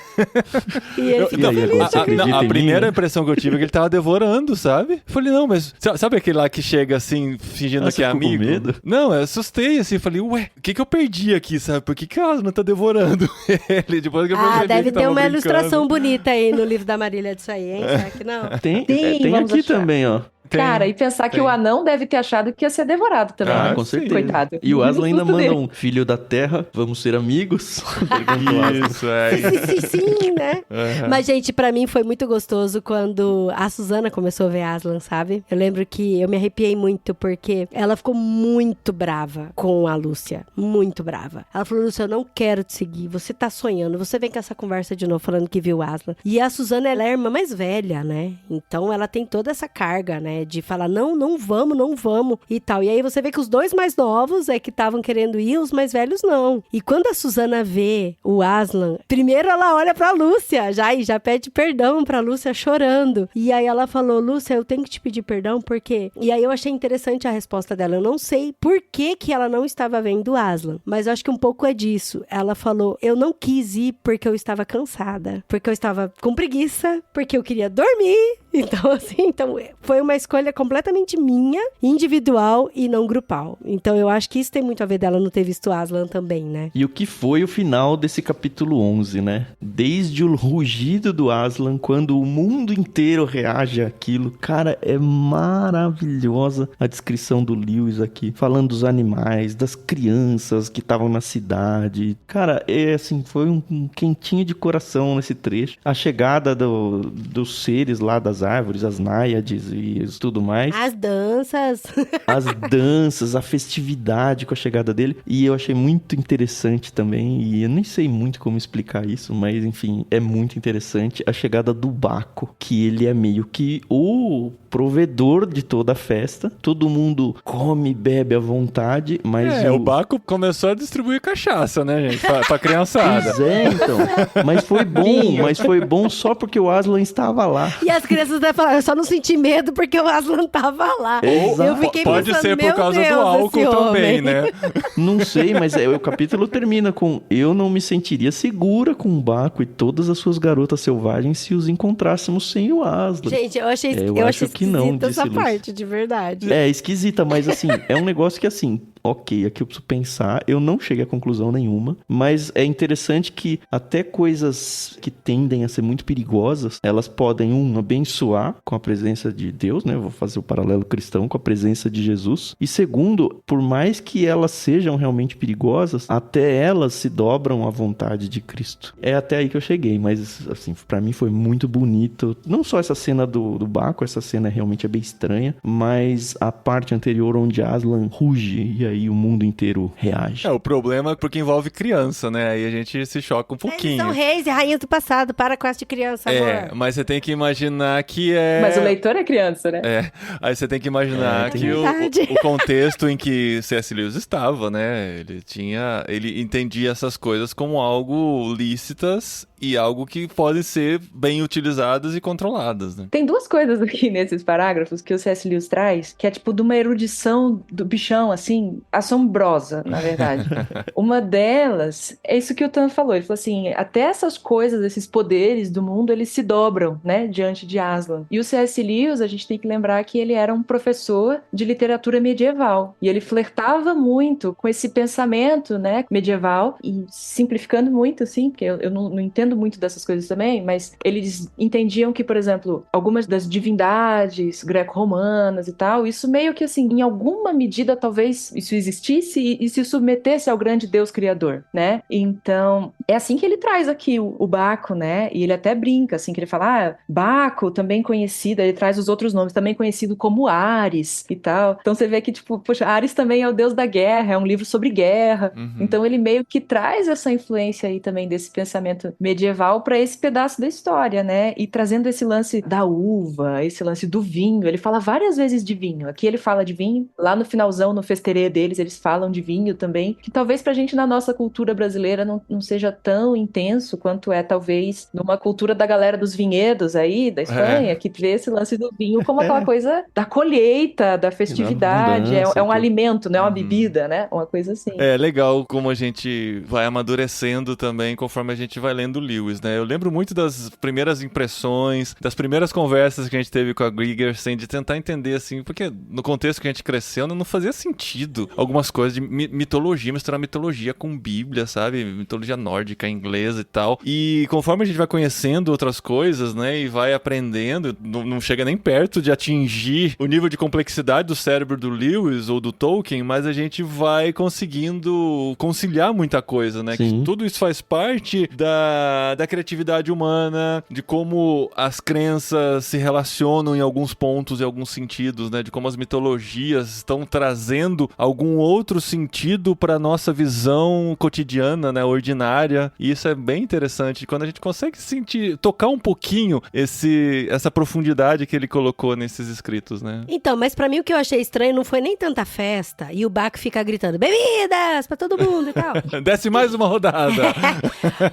Speaker 4: E ele fica
Speaker 1: E aí,
Speaker 4: feliz.
Speaker 1: agora você
Speaker 3: A
Speaker 1: acredita em mim,
Speaker 3: primeira
Speaker 1: né?
Speaker 3: impressão que eu tive é que ele tava devorando, sabe? Eu falei, não, mas sabe aquele lá que chega assim, fingindo
Speaker 1: Ah,
Speaker 3: que é
Speaker 1: você ficou com
Speaker 3: amigo?
Speaker 1: medo?
Speaker 3: Não, eu assustei assim, falei, ué, o que eu perdi aqui, sabe? Por que o Aslan tá devorando ele? Depois que eu percebi
Speaker 4: Deve
Speaker 3: que
Speaker 4: ter
Speaker 3: tava
Speaker 4: uma
Speaker 3: brincando.
Speaker 4: ilustração bonita aí no livro da Marília disso aí, hein? Será que não?
Speaker 1: Tem
Speaker 5: Vamos
Speaker 1: aqui
Speaker 5: achar.
Speaker 1: também, ó.
Speaker 3: Tem,
Speaker 5: Cara, e pensar que
Speaker 3: tem.
Speaker 5: o anão deve ter achado que ia ser devorado também,
Speaker 3: Ah,
Speaker 5: né?
Speaker 1: Com certeza.
Speaker 5: Coitado.
Speaker 1: E o Aslan ainda
Speaker 5: Susto
Speaker 1: manda
Speaker 5: dele.
Speaker 1: um filho da terra, vamos ser amigos? Pergunta o Aslan.
Speaker 3: Isso, é.
Speaker 4: Sim, né?
Speaker 3: Uhum.
Speaker 4: Mas, gente, pra mim foi muito gostoso quando a Suzana começou a ver Aslan, sabe? Eu lembro que eu me arrepiei muito, porque ela ficou muito brava com a Lúcia. Muito brava. Ela falou, Lúcia, eu não quero te seguir. Você tá sonhando. Você vem com essa conversa de novo, falando que viu Aslan. E a Suzana, ela é a irmã mais velha, né? Então, ela tem toda essa carga, né? De falar, não vamos e tal. E aí você vê que os dois mais novos é que estavam querendo ir, os mais velhos não. E quando a Suzana vê o Aslan, primeiro ela olha pra Lúcia e já pede perdão pra Lúcia chorando. E aí ela falou, Lúcia, eu tenho que te pedir perdão porque... E aí eu achei interessante a resposta dela. Eu não sei por que ela não estava vendo o Aslan, mas eu acho que um pouco é disso. Ela falou, eu não quis ir porque eu estava cansada, porque eu estava com preguiça, porque eu queria dormir. Então, assim, foi uma escolha completamente minha, individual e não grupal. Então, eu acho que isso tem muito a ver dela não ter visto Aslan também, né?
Speaker 1: E o que foi o final desse capítulo 11, né? Desde o rugido do Aslan, quando o mundo inteiro reage àquilo. Cara, é maravilhosa a descrição do Lewis aqui. Falando dos animais, das crianças que estavam na cidade. Cara, assim, foi um quentinho de coração nesse trecho. A chegada dos seres lá das árvores, as náiades e Deus, tudo mais.
Speaker 4: As danças.
Speaker 1: As danças, a festividade com a chegada dele. E eu achei muito interessante também, e eu nem sei muito como explicar isso, mas enfim, é muito interessante a chegada do Baco, que ele é meio que o provedor de toda a festa. Todo mundo come, bebe à vontade, mas
Speaker 3: o Baco começou a distribuir cachaça, né, gente? Pra criançada.
Speaker 1: Pois é, então. Mas foi bom só porque o Aslan estava lá.
Speaker 4: E as crianças devem falar, eu só não senti medo porque o Aslan tava lá.
Speaker 1: Exato.
Speaker 4: Eu fiquei
Speaker 3: Pode
Speaker 4: pensando,
Speaker 3: ser por
Speaker 4: meu
Speaker 3: causa
Speaker 4: Deus,
Speaker 3: do álcool
Speaker 4: esse
Speaker 3: também,
Speaker 4: homem.
Speaker 3: né?
Speaker 1: Não sei, mas o capítulo termina com: eu não me sentiria segura com o Baco e todas as suas garotas selvagens se os encontrássemos sem o Aslan.
Speaker 4: Gente, eu achei,
Speaker 1: eu
Speaker 4: eu
Speaker 1: acho
Speaker 4: achei
Speaker 1: que não,
Speaker 4: esquisita essa
Speaker 1: disse Lúcia.
Speaker 4: parte, de verdade.
Speaker 1: É esquisita, mas assim, é um negócio que assim, ok, aqui eu preciso pensar, eu não cheguei a conclusão nenhuma, mas é interessante que até coisas que tendem a ser muito perigosas, elas podem, abençoar com a presença de Deus, né? Eu vou fazer o paralelo cristão com a presença de Jesus. E segundo, por mais que elas sejam realmente perigosas, até elas se dobram à vontade de Cristo. É até aí que eu cheguei, mas assim, pra mim foi muito bonito. Não só essa cena do Baco, essa cena realmente é bem estranha, mas a parte anterior onde Aslan ruge e aí o mundo inteiro reage.
Speaker 3: O problema é porque envolve criança, né? Aí a gente se choca um
Speaker 4: Eles
Speaker 3: pouquinho.
Speaker 4: são reis e rainhas do passado, para com essa de criança, amor.
Speaker 3: Mas você tem que imaginar que é...
Speaker 5: Mas o leitor é criança, né?
Speaker 3: Aí você tem que imaginar que
Speaker 4: verdade.
Speaker 3: o contexto em que C.S. Lewis estava, né? Ele entendia essas coisas como algo lícitas e algo que podem ser bem utilizadas e controladas, né?
Speaker 5: Tem duas coisas aqui nesses parágrafos que o C.S. Lewis traz, que é tipo de uma erudição do bichão, assim, assombrosa, na verdade. Uma delas é isso que o Tan falou. Ele falou assim, até essas coisas, esses poderes do mundo, eles se dobram, né, diante de Aslan. E o C.S. Lewis, a gente tem que lembrar que ele era um professor de literatura medieval. E ele flertava muito com esse pensamento, né, medieval, e simplificando muito, assim, porque eu não entendo muito dessas coisas também, mas eles entendiam que, por exemplo, algumas das divindades greco-romanas e tal, isso meio que, assim, em alguma medida, talvez isso existisse e se submetesse ao grande Deus criador, né? Então, é assim que ele traz aqui o Baco, né? E ele até brinca, assim, que ele fala, Baco, também conhecido, ele traz os outros nomes, também conhecido como Ares e tal. Então você vê que, tipo, poxa, Ares também é o deus da guerra, é um livro sobre guerra.
Speaker 3: Uhum.
Speaker 5: Então ele meio que traz essa influência aí também desse pensamento medieval para esse pedaço da história, né? E trazendo esse lance da uva, esse lance do vinho. Ele fala várias vezes de vinho. Aqui ele fala de vinho, lá no finalzão, no festerê deles, eles falam de vinho também, que talvez pra gente na nossa cultura brasileira não seja tão intenso quanto é talvez numa cultura da galera dos vinhedos aí, da Espanha, que vê esse lance do vinho como aquela coisa da colheita, da festividade, é um alimento, não é uma bebida, né? Uma coisa assim.
Speaker 3: É legal como a gente vai amadurecendo também conforme a gente vai lendo Lewis, né? Eu lembro muito das primeiras impressões, das primeiras conversas que a gente teve com a Grigersen, de tentar entender, assim, porque no contexto que a gente cresceu não fazia sentido algumas coisas de mitologia, misturar mitologia com Bíblia, sabe? Mitologia nórdica, inglesa e tal. E conforme a gente vai conhecendo outras coisas, né, e vai aprendendo, não chega nem perto de atingir o nível de complexidade do cérebro do Lewis ou do Tolkien, mas a gente vai conseguindo conciliar muita coisa, né?
Speaker 1: Sim.
Speaker 3: Que tudo isso faz parte da criatividade humana, de como as crenças se relacionam em alguns pontos e alguns sentidos, né? De como as mitologias estão trazendo algum outro sentido para nossa visão cotidiana, né? Ordinária. E isso é bem interessante. Quando a gente consegue tocar um pouquinho essa profundidade que ele colocou nesses escritos, né?
Speaker 4: Então, mas pra mim o que eu achei estranho não foi nem tanta festa e o Baco ficar gritando bebidas pra todo mundo e tal.
Speaker 3: Desce mais uma rodada.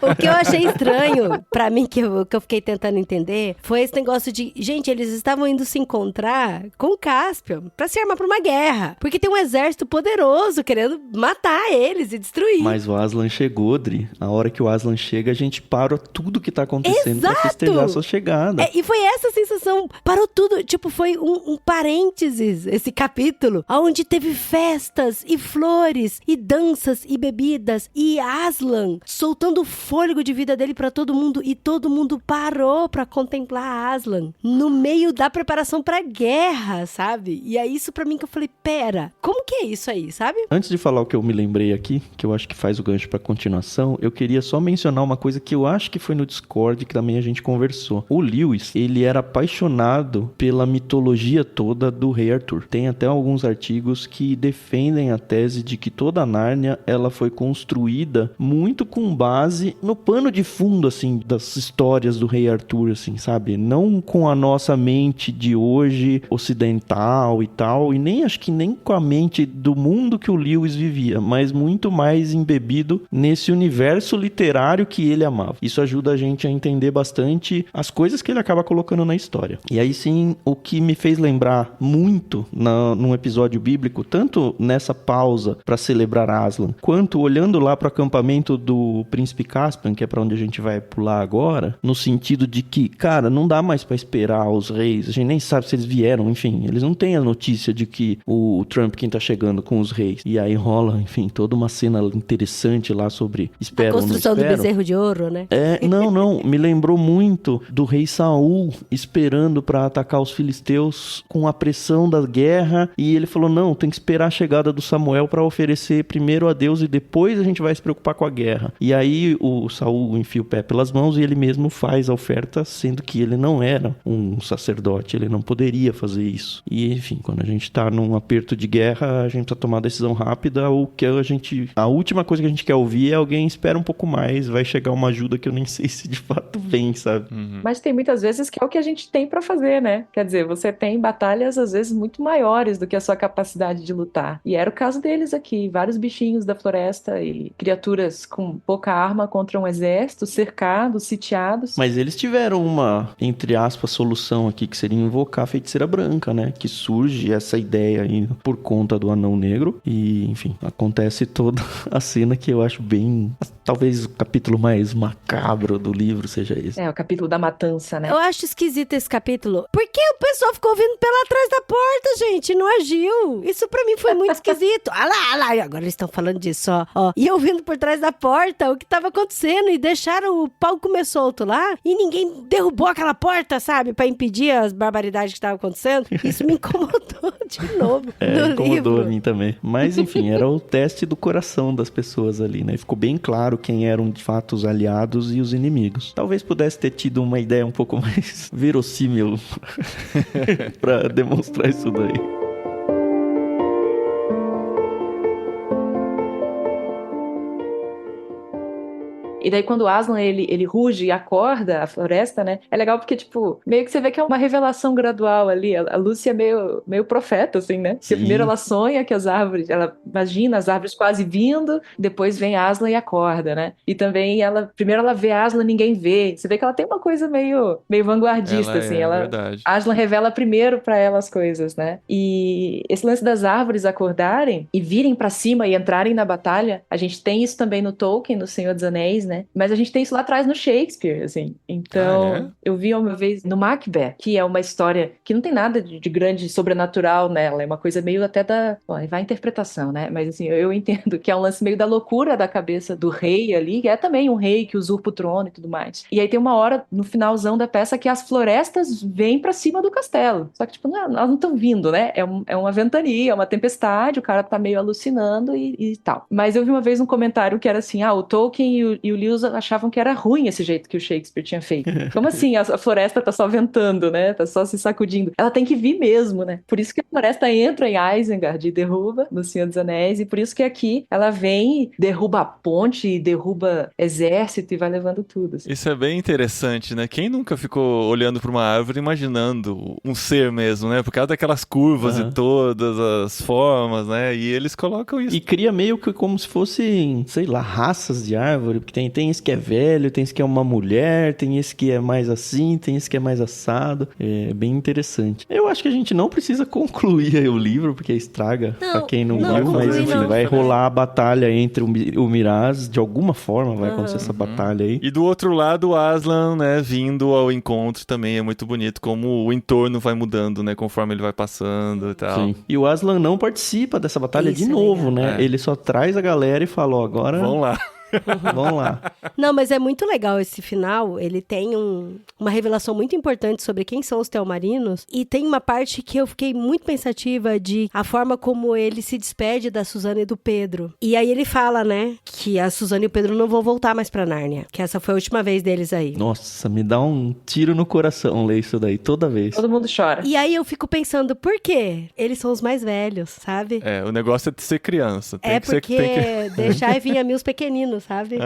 Speaker 4: O que eu achei estranho, pra mim, que eu fiquei tentando entender, foi esse negócio de, gente, eles estavam indo se encontrar com Caspian pra se armar pra uma guerra. Porque tem um exército poderoso querendo matar eles e destruir.
Speaker 1: Mas o Aslan chegou, Dri. A hora que o Aslan chega, a gente para tudo que tá acontecendo
Speaker 4: Exato!
Speaker 1: pra festejar a sua chegada.
Speaker 4: E foi essa sensação, parou tudo, tipo, foi um parênteses, esse capítulo, onde teve festas e flores, e danças, e bebidas, e Aslan soltando o fôlego de vida dele dele pra todo mundo e todo mundo parou pra contemplar Aslan no meio da preparação pra guerra, sabe? E é isso pra mim que eu falei, pera, como que é isso aí, sabe?
Speaker 1: Antes de falar o que eu me lembrei aqui, que eu acho que faz o gancho pra continuação, eu queria só mencionar uma coisa que eu acho que foi no Discord que também a gente conversou. O Lewis, ele era apaixonado pela mitologia toda do Rei Arthur. Tem até alguns artigos que defendem a tese de que toda a Nárnia, ela foi construída muito com base no pano de fundo, assim, das histórias do Rei Arthur, assim, sabe? Não com a nossa mente de hoje, ocidental e tal, e nem, acho que nem com a mente do mundo que o Lewis vivia, mas muito mais embebido nesse universo literário que ele amava. Isso ajuda a gente a entender bastante as coisas que ele acaba colocando na história. E aí sim, o que me fez lembrar muito num episódio bíblico, tanto nessa pausa para celebrar Aslan, quanto olhando lá para o acampamento do Príncipe Caspian, que é para onde a gente vai pular agora, no sentido de que, cara, não dá mais para esperar os reis, a gente nem sabe se eles vieram, enfim, eles não têm a notícia de que o Trump quem tá chegando com os reis. E aí rola, enfim, toda uma cena interessante lá sobre esperam ou não esperam.
Speaker 4: A construção do bezerro de ouro, né?
Speaker 1: Não, me lembrou muito do rei Saul esperando para atacar os filisteus com a pressão da guerra, e ele falou, não, tem que esperar a chegada do Samuel para oferecer primeiro a Deus e depois a gente vai se preocupar com a guerra. E aí o Saul enfia o pé pelas mãos e ele mesmo faz a oferta, sendo que ele não era um sacerdote, ele não poderia fazer isso. E enfim, quando a gente tá num aperto de guerra, a gente precisa tomar decisão rápida, ou que a última coisa que a gente quer ouvir é alguém espera um pouco mais, vai chegar uma ajuda que eu nem sei se de fato vem, sabe?
Speaker 5: Mas tem muitas vezes que é o que a gente tem pra fazer, né? Quer dizer, você tem batalhas às vezes muito maiores do que a sua capacidade de lutar. E era o caso deles aqui, vários bichinhos da floresta e criaturas com pouca arma contra um exército, cercados, sitiados.
Speaker 1: Mas eles tiveram uma, entre aspas, solução aqui, que seria invocar a feiticeira branca, né? Que surge essa ideia aí por conta do anão negro. E, enfim, acontece toda a cena que eu acho bem... Talvez o capítulo mais macabro do livro seja esse.
Speaker 5: É, o capítulo da matança, né?
Speaker 4: Eu acho esquisito esse capítulo. Por que o pessoal ficou vindo pela trás da porta, gente? Não agiu. Isso pra mim foi muito esquisito. Ah lá. Agora eles estão falando disso, ó. E eu vindo por trás da porta, o que tava acontecendo? E deixaram o pau comer solto lá. E ninguém derrubou aquela porta, sabe? Pra impedir as barbaridades que estavam acontecendo. Isso me incomodou de novo no
Speaker 1: incomodou
Speaker 4: livro.
Speaker 1: A mim também. Mas, enfim, era o teste do coração das pessoas ali, né? Ficou bem claro quem eram, de fato, os aliados e os inimigos. Talvez pudesse ter tido uma ideia um pouco mais verossímil pra demonstrar isso daí.
Speaker 5: E daí quando o Aslan, ele ruge e acorda a floresta, né? É legal porque, tipo, meio que você vê que é uma revelação gradual ali. A Lúcia é meio profeta, assim, né? Porque primeiro ela sonha que as árvores... Ela imagina as árvores quase vindo, depois vem Aslan e acorda, né? E também primeiro ela vê Aslan e ninguém vê. Você vê que ela tem uma coisa meio vanguardista, assim.
Speaker 3: Verdade.
Speaker 5: Aslan revela primeiro pra ela as coisas, né? E esse lance das árvores acordarem e virem pra cima e entrarem na batalha, a gente tem isso também no Tolkien, no Senhor dos Anéis, né? Mas a gente tem isso lá atrás no Shakespeare, assim. Então, eu vi uma vez no Macbeth, que é uma história que não tem nada de grande sobrenatural nela, é uma coisa meio até da... Bom, vai a interpretação, né? Mas assim, eu entendo que é um lance meio da loucura da cabeça do rei ali, que é também um rei que usurpa o trono e tudo mais. E aí tem uma hora, no finalzão da peça, que as florestas vêm pra cima do castelo. Só que, tipo, elas não estão vindo, né? É uma ventania, é uma tempestade, o cara tá meio alucinando e tal. Mas eu vi uma vez um comentário que era assim, o Tolkien e o Lewis achavam que era ruim esse jeito que o Shakespeare tinha feito. Como assim? A floresta tá só ventando, né? Tá só se sacudindo. Ela tem que vir mesmo, né? Por isso que a floresta entra em Isengard e derruba no Senhor dos Anéis, e por isso que aqui ela vem, derruba a ponte, derruba exército e vai levando tudo. Assim.
Speaker 3: Isso é bem interessante, né? Quem nunca ficou olhando para uma árvore imaginando um ser mesmo, né? Por causa daquelas curvas e todas as formas, né? E eles colocam isso.
Speaker 1: E cria meio que como se fossem, sei lá, raças de árvore, porque tem esse que é velho, tem esse que é uma mulher, tem esse que é mais assim, tem esse que é mais assado. É bem interessante. Eu acho que a gente não precisa concluir aí o livro, porque estraga pra quem não viu, mas enfim, vai rolar a batalha entre o Miraz, de alguma forma vai acontecer essa batalha aí.
Speaker 3: E do outro lado, o Aslan, né, vindo ao encontro também é muito bonito, como o entorno vai mudando, né, conforme ele vai passando e tal.
Speaker 1: Sim. E o Aslan não participa dessa batalha de novo, né? Ele só traz a galera e fala, agora...
Speaker 3: Vão lá.
Speaker 1: Vamos lá.
Speaker 4: Não, mas é muito legal esse final. Ele tem uma revelação muito importante sobre quem são os Telmarinos. E tem uma parte que eu fiquei muito pensativa de a forma como ele se despede da Susana e do Pedro. E aí ele fala, né, que a Susana e o Pedro não vão voltar mais pra Nárnia. Que essa foi a última vez deles aí.
Speaker 1: Nossa, me dá um tiro no coração ler isso daí toda vez.
Speaker 5: Todo mundo chora.
Speaker 4: E aí eu fico pensando, por quê? Eles são os mais velhos, sabe?
Speaker 3: O negócio é de ser criança. Tem que
Speaker 4: porque
Speaker 3: ser,
Speaker 4: deixar e vir a mim os pequeninos, sabe?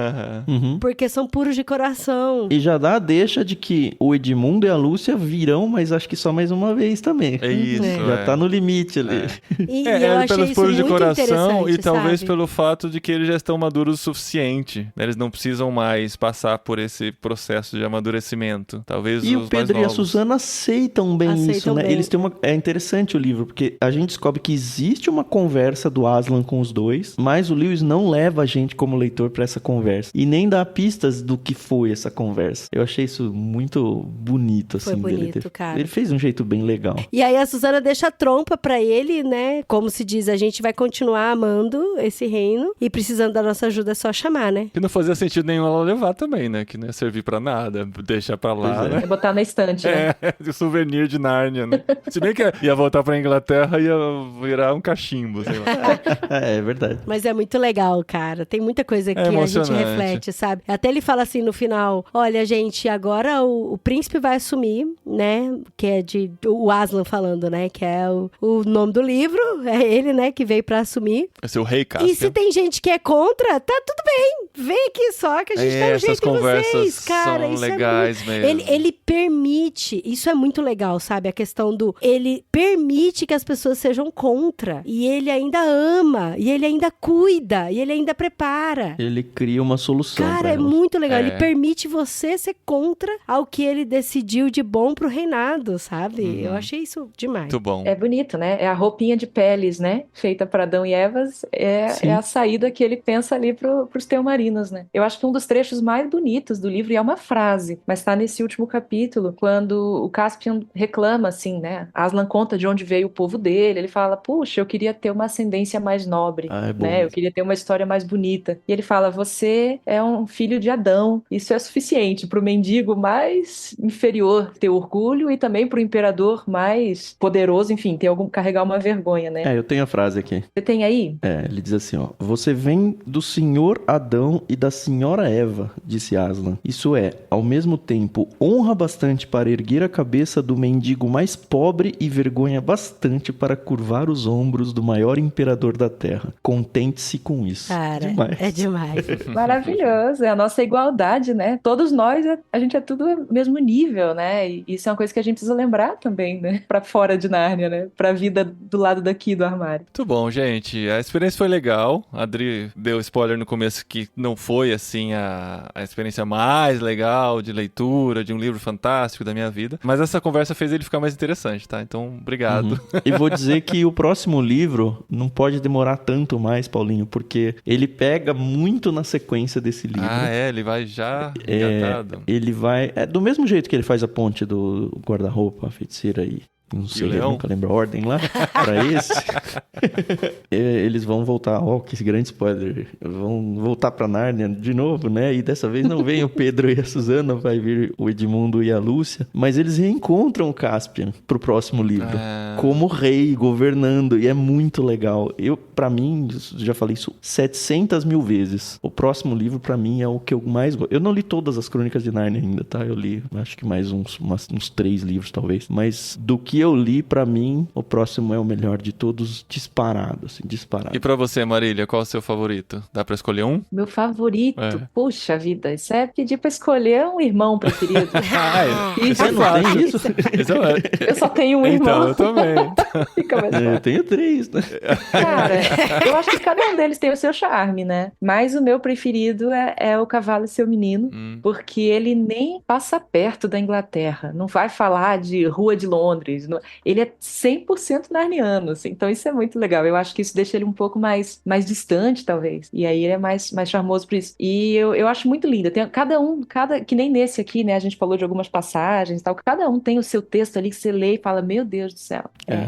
Speaker 1: Uhum.
Speaker 4: Porque são puros de coração.
Speaker 1: E já dá a deixa de que o Edmundo e a Lúcia virão, mas acho que só mais uma vez também.
Speaker 3: É isso.
Speaker 1: Já tá no limite ali.
Speaker 4: E eu achei
Speaker 3: pelos
Speaker 4: isso
Speaker 3: puros de
Speaker 4: muito
Speaker 3: coração
Speaker 4: interessante,
Speaker 3: e talvez
Speaker 4: sabe?
Speaker 3: pelo fato de que eles já estão maduros o suficiente. Né? Eles não precisam mais passar por esse processo de amadurecimento. Talvez
Speaker 1: E
Speaker 3: os
Speaker 1: o Pedro
Speaker 3: mais
Speaker 1: e a
Speaker 3: novos.
Speaker 1: Susana aceitam bem isso, né?
Speaker 4: bem.
Speaker 1: Eles têm É interessante o livro, porque a gente descobre que existe uma conversa do Aslan com os dois, mas o Lewis não leva a gente como leitor pra essa conversa. E nem dá pistas do que foi essa conversa. Eu achei isso muito bonito, assim.
Speaker 4: Foi bonito, cara.
Speaker 1: Ele fez de um jeito bem legal.
Speaker 4: E aí a Susana deixa a trompa pra ele, né? Como se diz, a gente vai continuar amando esse reino e precisando da nossa ajuda é só chamar, né?
Speaker 3: Que não fazia sentido nenhum ela levar também, né? Que não ia servir pra nada, deixar pra lá,
Speaker 1: Pois é.
Speaker 3: né?
Speaker 5: É botar na estante, né?
Speaker 3: De souvenir de Nárnia, né? Se bem que ia voltar pra Inglaterra e ia virar um cachimbo, sei lá.
Speaker 1: É verdade.
Speaker 4: Mas é muito legal, cara. Tem muita coisa que a gente
Speaker 3: emocionante.
Speaker 4: reflete, sabe? Até ele fala assim no final, olha, gente, agora o príncipe vai assumir, né? Que é o Aslan falando, né? Que é o nome do livro. É ele, né? Que veio pra assumir.
Speaker 3: Vai ser o rei Caspian.
Speaker 4: E se tem gente que é contra, tá tudo bem. Vem aqui só que a gente dá um
Speaker 3: essas
Speaker 4: jeito em
Speaker 3: conversas
Speaker 4: vocês, cara.
Speaker 3: são
Speaker 4: Isso
Speaker 3: legais
Speaker 4: é muito...
Speaker 3: mesmo.
Speaker 4: Ele permite, isso é muito legal, sabe? A questão ele permite que as pessoas sejam contra. E ele ainda ama, e ele ainda cuida, e ele ainda prepara.
Speaker 1: Ele cria uma solução.
Speaker 4: Cara,
Speaker 1: pra
Speaker 4: é
Speaker 1: ela.
Speaker 4: muito legal.
Speaker 3: É.
Speaker 4: Ele permite você ser contra ao que ele decidiu de bom pro reinado, sabe? Eu achei isso demais.
Speaker 3: Muito bom.
Speaker 5: É bonito, né? É a roupinha de peles, né? Feita para Adão e Evas.
Speaker 1: Sim.
Speaker 5: É a saída que ele pensa ali pros Telmarinos, né? Eu acho que um dos trechos mais bonitos do livro, e é uma frase, mas tá nesse último capítulo, quando o Caspian reclama, assim, né? Aslan conta de onde veio o povo dele. Ele fala, puxa, eu queria ter uma ascendência mais nobre,
Speaker 1: É bom.
Speaker 5: né? Eu queria ter uma história mais bonita. E ele fala, você é um filho de Adão. Isso é suficiente pro mendigo mais inferior ter orgulho e também pro imperador mais poderoso, enfim, carregar uma vergonha, né?
Speaker 1: Eu tenho a frase aqui.
Speaker 5: Você tem aí?
Speaker 1: Ele diz assim, ó. Você vem do senhor Adão e da senhora Eva, disse Aslan. Isso é, ao mesmo tempo, honra bastante para erguer a cabeça do mendigo mais pobre e vergonha bastante para curvar os ombros do maior imperador da terra. Contente-se com isso.
Speaker 4: Cara,
Speaker 1: Demais.
Speaker 4: é demais.
Speaker 5: Maravilhoso, é a nossa igualdade, né? Todos nós, a gente é tudo mesmo nível, né? E isso é uma coisa que a gente precisa lembrar também, né? Pra fora de Nárnia, né? Pra vida do lado daqui do armário.
Speaker 3: Muito bom, gente. A experiência foi legal. A Adri deu spoiler no começo que não foi, assim, a experiência mais legal de leitura, de um livro fantástico da minha vida. Mas essa conversa fez ele ficar mais interessante, tá? Então, obrigado.
Speaker 1: E vou dizer que o próximo livro não pode demorar tanto mais, Paulinho, porque ele pega muito na sequência desse livro.
Speaker 3: Ele vai já engatado.
Speaker 1: Ele vai... do mesmo jeito que ele faz a ponte do guarda-roupa, a feiticeira aí. Não sei, eu
Speaker 3: leão?
Speaker 1: nunca lembro a ordem lá. Pra esse. Eles vão voltar. Que grande spoiler. Vão voltar pra Nárnia de novo, né? E dessa vez não vem o Pedro e a Susana, vai vir o Edmundo e a Lúcia. Mas eles reencontram o Caspian pro próximo livro. Como rei, governando. E é muito legal. Pra mim, já falei isso 700 mil vezes. O próximo livro, pra mim, é o que eu mais gosto. Eu não li todas as Crônicas de Nárnia ainda, tá? Eu li, acho que mais uns 3 livros, talvez. Mas do que eu li, pra mim, o próximo é o melhor de todos, disparado, assim, disparado.
Speaker 3: E pra você, Marília, qual é o seu favorito? Dá pra escolher um?
Speaker 5: Meu favorito, puxa vida, isso é pedir pra escolher um irmão preferido.
Speaker 1: Você não tem isso?
Speaker 5: Eu só tenho um irmão.
Speaker 3: Então, eu também.
Speaker 5: Fica mais fácil.
Speaker 1: Eu tenho 3, né?
Speaker 5: Cara, eu acho que cada um deles tem o seu charme, né? Mas o meu preferido é o Cavalo e Seu Menino, porque ele nem passa perto da Inglaterra. Não vai falar de Rua de Londres, Ele é 100% narniano, assim, então isso é muito legal. Eu acho que isso deixa ele um pouco mais distante, talvez. E aí ele é mais charmoso por isso. E eu acho muito lindo. Tem que nem nesse aqui, né? A gente falou de algumas passagens e tal. Cada um tem o seu texto ali que você lê e fala, meu Deus do céu.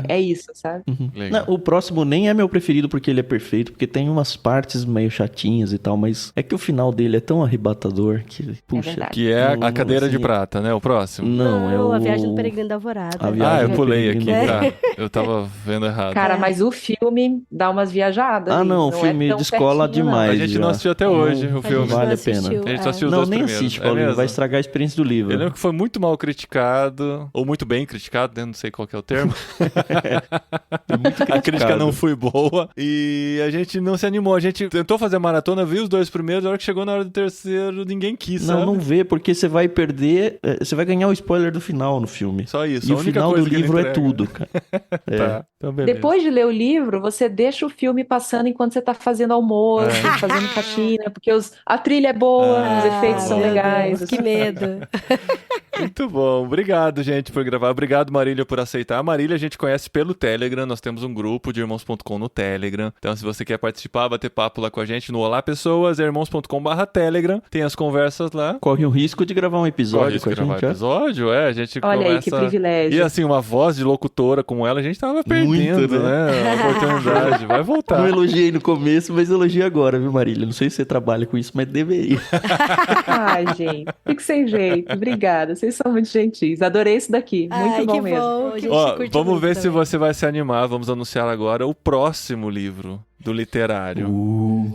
Speaker 5: É isso, sabe?
Speaker 1: Não, o próximo nem é meu preferido porque ele é perfeito, porque tem umas partes meio chatinhas e tal, mas é que o final dele é tão arrebatador que, puxa.
Speaker 5: verdade.
Speaker 3: Que é
Speaker 1: Não,
Speaker 3: a cadeira
Speaker 1: assim,
Speaker 3: de prata, né? O próximo.
Speaker 1: Não, é o...
Speaker 4: A Viagem do Peregrino da Alvorada.
Speaker 1: A Viagem
Speaker 3: Eu
Speaker 1: do
Speaker 3: pulei aqui,
Speaker 1: Peregrino.
Speaker 3: tá? Eu tava vendo errado.
Speaker 5: Cara, mas o filme dá umas viajadas.
Speaker 1: Ah,
Speaker 5: ali,
Speaker 1: não, o filme
Speaker 5: é tão
Speaker 1: descola
Speaker 5: pertinho, não.
Speaker 1: demais.
Speaker 3: A gente não
Speaker 1: já.
Speaker 3: assistiu até hoje o
Speaker 1: Não
Speaker 3: filme.
Speaker 1: vale a pena.
Speaker 3: A gente só assistiu os
Speaker 1: Não,
Speaker 3: dois
Speaker 1: nem
Speaker 3: primeiros.
Speaker 1: assiste, Paulinho,
Speaker 3: mesmo?
Speaker 1: vai estragar a experiência do livro.
Speaker 3: Eu lembro que foi muito mal criticado, ou muito bem criticado, né? Não sei qual que é o termo. A crítica não foi boa e a gente não se animou. A gente tentou fazer a maratona, viu os dois primeiros, a hora que chegou na hora do terceiro, ninguém quis, sabe?
Speaker 1: Não vê, porque você vai perder, você vai ganhar o spoiler do final no filme.
Speaker 3: Só isso.
Speaker 1: E
Speaker 3: a
Speaker 1: o
Speaker 3: única
Speaker 1: final do
Speaker 3: coisa que ele
Speaker 1: livro é
Speaker 3: entrega.
Speaker 1: tudo, cara.
Speaker 3: Tá, então beleza.
Speaker 5: Depois de ler o livro, você deixa o filme passando enquanto você tá fazendo almoço, fazendo faxina, porque a trilha é boa, os efeitos são
Speaker 4: meu
Speaker 5: legais.
Speaker 4: Deus, que medo.
Speaker 3: Muito bom. Obrigado, gente, por gravar. Obrigado, Marília, por aceitar. A Marília a gente conhece pelo Telegram. Nós temos um grupo de irmãos.com no Telegram. Então, se você quer participar, bater papo lá com a gente no Olá Pessoas, irmãos.com/Telegram. Tem as conversas lá.
Speaker 1: Corre o risco de gravar um episódio com a
Speaker 3: gravar
Speaker 1: gente. ó.
Speaker 3: episódio, a gente
Speaker 5: Olha
Speaker 3: começa...
Speaker 5: aí, que privilégio.
Speaker 3: E assim, uma voz de locutora como ela, a gente tava perdendo,
Speaker 1: Muito,
Speaker 3: né? A oportunidade. Vai voltar.
Speaker 1: Não elogiei no começo, mas elogiei agora, viu, Marília? Não sei se você trabalha com isso, mas deveria.
Speaker 5: Ai, gente, fico sem jeito. Obrigada, vocês são muito gentis. Adorei isso daqui, muito
Speaker 4: Ai,
Speaker 5: bom
Speaker 4: que
Speaker 5: mesmo.
Speaker 4: bom. A gente
Speaker 3: Ó,
Speaker 4: curte
Speaker 3: vamos
Speaker 4: muito
Speaker 3: ver se
Speaker 4: também.
Speaker 3: você vai se animar. Vamos anunciar agora o próximo livro do literário.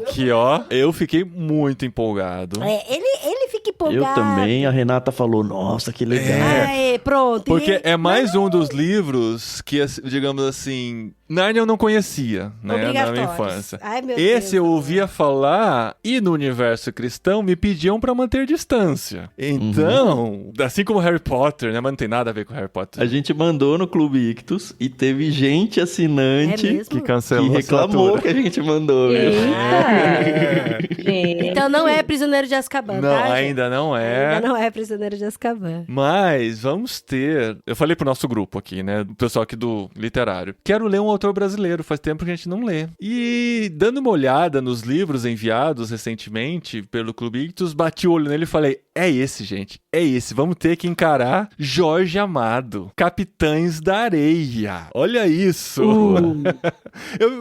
Speaker 3: Que, ó, eu fiquei muito empolgado.
Speaker 4: Ele fica empolgado.
Speaker 1: Eu também, a Renata falou, nossa, que legal.
Speaker 4: Aê, pronto.
Speaker 3: Porque é mais um dos livros que, digamos assim, Nárnia eu não conhecia, né, na minha
Speaker 4: Obrigatórios.
Speaker 3: infância.
Speaker 4: Ai, meu
Speaker 3: Esse
Speaker 4: Deus,
Speaker 3: eu ouvia falar e no universo cristão me pediam pra manter distância. Então, assim como Harry Potter, né, mas não tem nada a ver com Harry Potter.
Speaker 1: A gente mandou no Clube Ictus e teve gente assinante
Speaker 4: É mesmo?
Speaker 3: Que cancelou
Speaker 1: que
Speaker 3: a
Speaker 1: reclamou
Speaker 3: assinatura.
Speaker 1: que a gente mandou. viu?
Speaker 5: Eita! Gente.
Speaker 4: Então não é Prisioneiro de Azkaban,
Speaker 3: Não,
Speaker 4: tá, gente?
Speaker 3: ainda não é.
Speaker 4: Ainda não é Prisioneiro de Azkaban.
Speaker 3: Mas vamos ter... Eu falei pro nosso grupo aqui, né? Do pessoal aqui do literário. Quero ler um autor brasileiro. Faz tempo que a gente não lê. E dando uma olhada nos livros enviados recentemente pelo Clube Ictus, bati o olho nele e falei, é esse, gente. É esse. Vamos ter que encarar Jorge Amado. Capitães da Areia. Olha isso.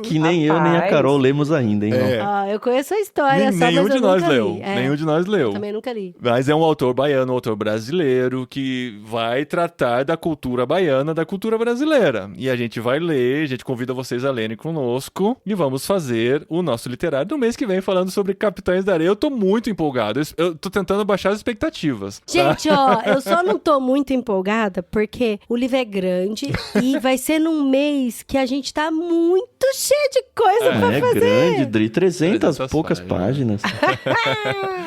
Speaker 1: Que nem eu, nem a
Speaker 5: Rapaz.
Speaker 1: Carol lemos ainda, hein?
Speaker 3: É.
Speaker 4: Ah, eu conheço a história, só,
Speaker 3: Nenhum
Speaker 4: mas
Speaker 3: de
Speaker 4: eu
Speaker 3: nós
Speaker 4: nunca
Speaker 3: leu.
Speaker 4: li. É,
Speaker 3: Nenhum de nós leu.
Speaker 4: também nunca li.
Speaker 3: Mas é um autor baiano, um autor brasileiro que vai tratar da cultura baiana, da cultura brasileira. E a gente vai ler, a gente convida vocês a lerem conosco e vamos fazer o nosso literário no mês que vem falando sobre Capitães da Areia. Eu tô muito empolgado. Eu tô tentando baixar as expectativas. Tá?
Speaker 4: Gente, ó, eu só não tô muito empolgada porque o livro é grande e vai ser num mês que a gente tá muito cheio de coisa pra
Speaker 1: É
Speaker 4: fazer.
Speaker 1: grande, Dri, 300
Speaker 3: 300
Speaker 1: poucas
Speaker 3: páginas.
Speaker 1: páginas.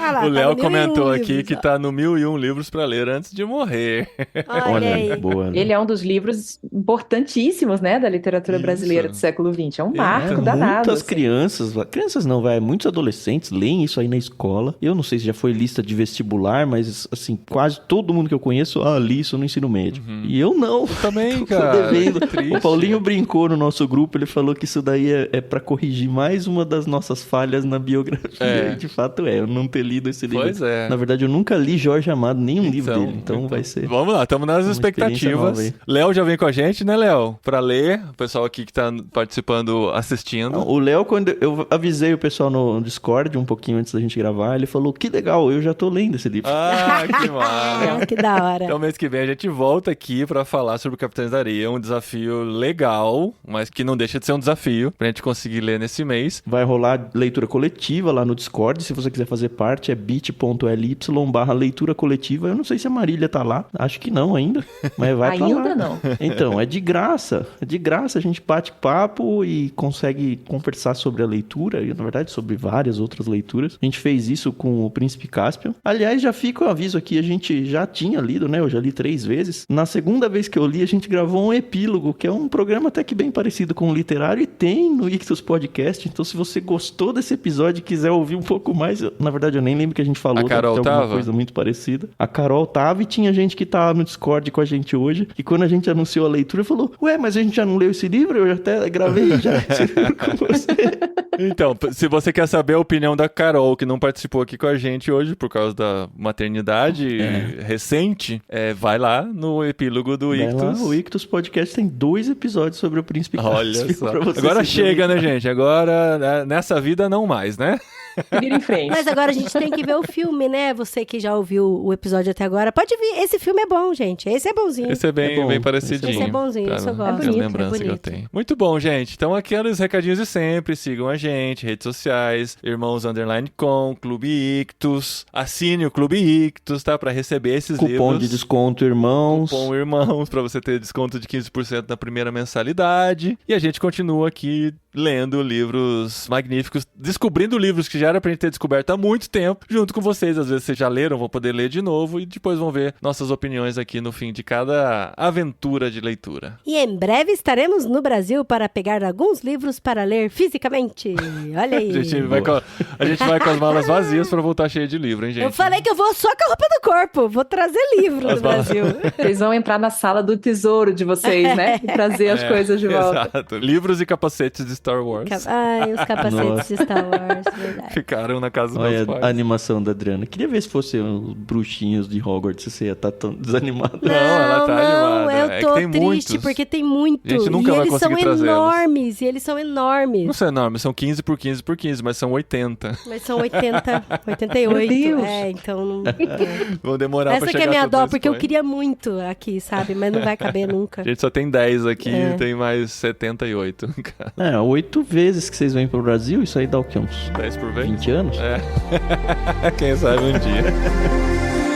Speaker 4: Ah lá,
Speaker 3: O
Speaker 4: tá
Speaker 3: Léo
Speaker 4: no 1001
Speaker 3: comentou aqui
Speaker 4: livros,
Speaker 3: que
Speaker 4: ó.
Speaker 3: tá no 1001 livros pra ler antes de morrer.
Speaker 4: Olha aí.
Speaker 1: boa.
Speaker 5: Ele é um dos livros importantíssimos, né, da literatura
Speaker 3: Isso.
Speaker 5: brasileira do século XX. É um marco
Speaker 1: Muitas
Speaker 5: danado. assim.
Speaker 1: crianças não, vai, muitos adolescentes leem isso aí na escola. Eu não sei se já foi lista de vestibular, mas assim, quase todo mundo que eu conheço, li isso no ensino médio. E eu não.
Speaker 3: Eu também,
Speaker 1: Tô
Speaker 3: cara.
Speaker 1: devendo.
Speaker 3: Que triste.
Speaker 1: O Paulinho brincou no nosso grupo, ele falou que isso daí é pra corrigir mais uma das nossas falhas na biografia.
Speaker 3: É.
Speaker 1: E de fato eu não ter lido esse livro.
Speaker 3: Pois é.
Speaker 1: Na verdade, eu nunca li Jorge Amado, nenhum livro dele, então vai ser...
Speaker 3: Vamos lá, estamos nas
Speaker 1: uma experiência nova
Speaker 3: expectativas.
Speaker 1: aí.
Speaker 3: Léo já vem com a gente, né, Léo? Pra ler. O pessoal aqui que tá participando, assistindo.
Speaker 1: Não, o Léo, quando eu avisei o pessoal no Discord um pouquinho antes da gente gravar, ele falou, que legal, eu já tô lendo esse livro.
Speaker 3: Ah, que massa.
Speaker 4: Ah, que da hora.
Speaker 3: Então, mês que vem a gente volta aqui pra falar sobre Capitães da Areia. Um desafio legal, mas que não deixa de ser um desafio pra gente conseguir ler nesse mês.
Speaker 1: Vai rolar leitura coletiva lá no Discord, se você quiser fazer parte, é bit.ly/leitura coletiva. Eu não sei se a Marília tá lá, acho que não ainda, mas vai pra lá.
Speaker 5: Ainda não.
Speaker 1: Então, é de graça, a gente bate papo e consegue conversar sobre a leitura, e na verdade sobre várias outras leituras. A gente fez isso com o Príncipe Caspian. Aliás, já fica o aviso aqui, a gente já tinha lido, né? Eu já li 3 vezes. Na segunda vez que eu li, a gente gravou um epílogo, que é um programa até que bem parecido com o literário, e tem no Ictus Podcast. Então, se você gostou desse episódio e quiser ouvir um pouco mais, na verdade eu nem lembro que a gente falou.
Speaker 3: A Carol
Speaker 1: deve ter alguma coisa muito parecida. A Carol tava e tinha gente que tava no Discord com a gente hoje, e quando a gente anunciou a leitura, falou, ué, mas a gente já não leu esse livro? Eu até gravei já esse livro com você.
Speaker 3: Então, se você quer saber a opinião da Carol, que não participou aqui com a gente hoje por causa da maternidade recente, vai lá no epílogo do Ictus.
Speaker 1: O Ictus Podcast tem 2 episódios sobre o Príncipe Caspian.
Speaker 3: Olha só. Agora chega, né, gente? Agora, nessa vida, não mais, né?
Speaker 5: Vira em frente.
Speaker 4: Mas agora a gente tem que ver o filme, né? Você que já ouviu o episódio até agora, pode vir. Esse filme é bom, gente. Esse é bonzinho.
Speaker 3: Esse é bem parecidinho.
Speaker 4: Esse é bonzinho, isso eu gosto.
Speaker 5: É bonito,
Speaker 3: lembrança que eu tenho. Muito bom, gente. Então, aqueles recadinhos de sempre. Sigam a gente, redes sociais, Irmãos_com, Clube Ictus. Assine o Clube Ictus, tá? Pra receber esses livros.
Speaker 1: Cupom de desconto, Irmãos.
Speaker 3: Cupom Irmãos, pra você ter desconto de 15% na primeira mensalidade. E a gente continua aqui lendo livros magníficos, descobrindo livros que já era pra gente ter descoberto há muito tempo, junto com vocês. Às vezes vocês já leram, vão poder ler de novo e depois vão ver nossas opiniões aqui no fim de cada aventura de leitura.
Speaker 4: E em breve estaremos no Brasil para pegar alguns livros para ler fisicamente. Olha aí.
Speaker 3: A gente vai com as malas vazias pra voltar cheio de livro, hein, gente?
Speaker 4: Eu falei que eu vou só com a roupa do corpo. Vou trazer livro do Brasil.
Speaker 5: Vocês vão entrar na sala do tesouro de vocês, né? E trazer as coisas de volta.
Speaker 3: Exato. Livros e capacetes de Star Wars.
Speaker 4: Ai, os capacetes de Star Wars, verdade.
Speaker 3: Ficaram na casa dos
Speaker 1: Olha
Speaker 3: meus pais.
Speaker 1: a animação da Adriana. Queria ver se fossem os bruxinhos de Hogwarts, se você ia estar tão desanimado.
Speaker 3: Não, ela tá animada.
Speaker 4: Eu tô
Speaker 3: tem
Speaker 4: triste
Speaker 3: muitos.
Speaker 4: porque tem muito.
Speaker 3: A gente nunca vai conseguir trazê-los.
Speaker 4: E eles são enormes.
Speaker 3: Não são enormes, são 15 por 15 por 15, mas são 80.
Speaker 4: Mas são 80, 88.
Speaker 5: Meu Deus.
Speaker 4: Então não...
Speaker 3: Vão demorar pra
Speaker 4: Essa
Speaker 3: chegar
Speaker 4: que é minha
Speaker 3: tudo
Speaker 4: dó,
Speaker 3: nesse
Speaker 4: porque eu
Speaker 3: ponto.
Speaker 4: queria muito aqui, sabe? Mas não vai caber nunca.
Speaker 3: A gente só tem 10 aqui e tem mais 78.
Speaker 1: 8 vezes que vocês vêm pro Brasil, isso aí dá o quê? Uns
Speaker 3: 10 por vez?
Speaker 1: 20 anos?
Speaker 3: Quem sabe um dia.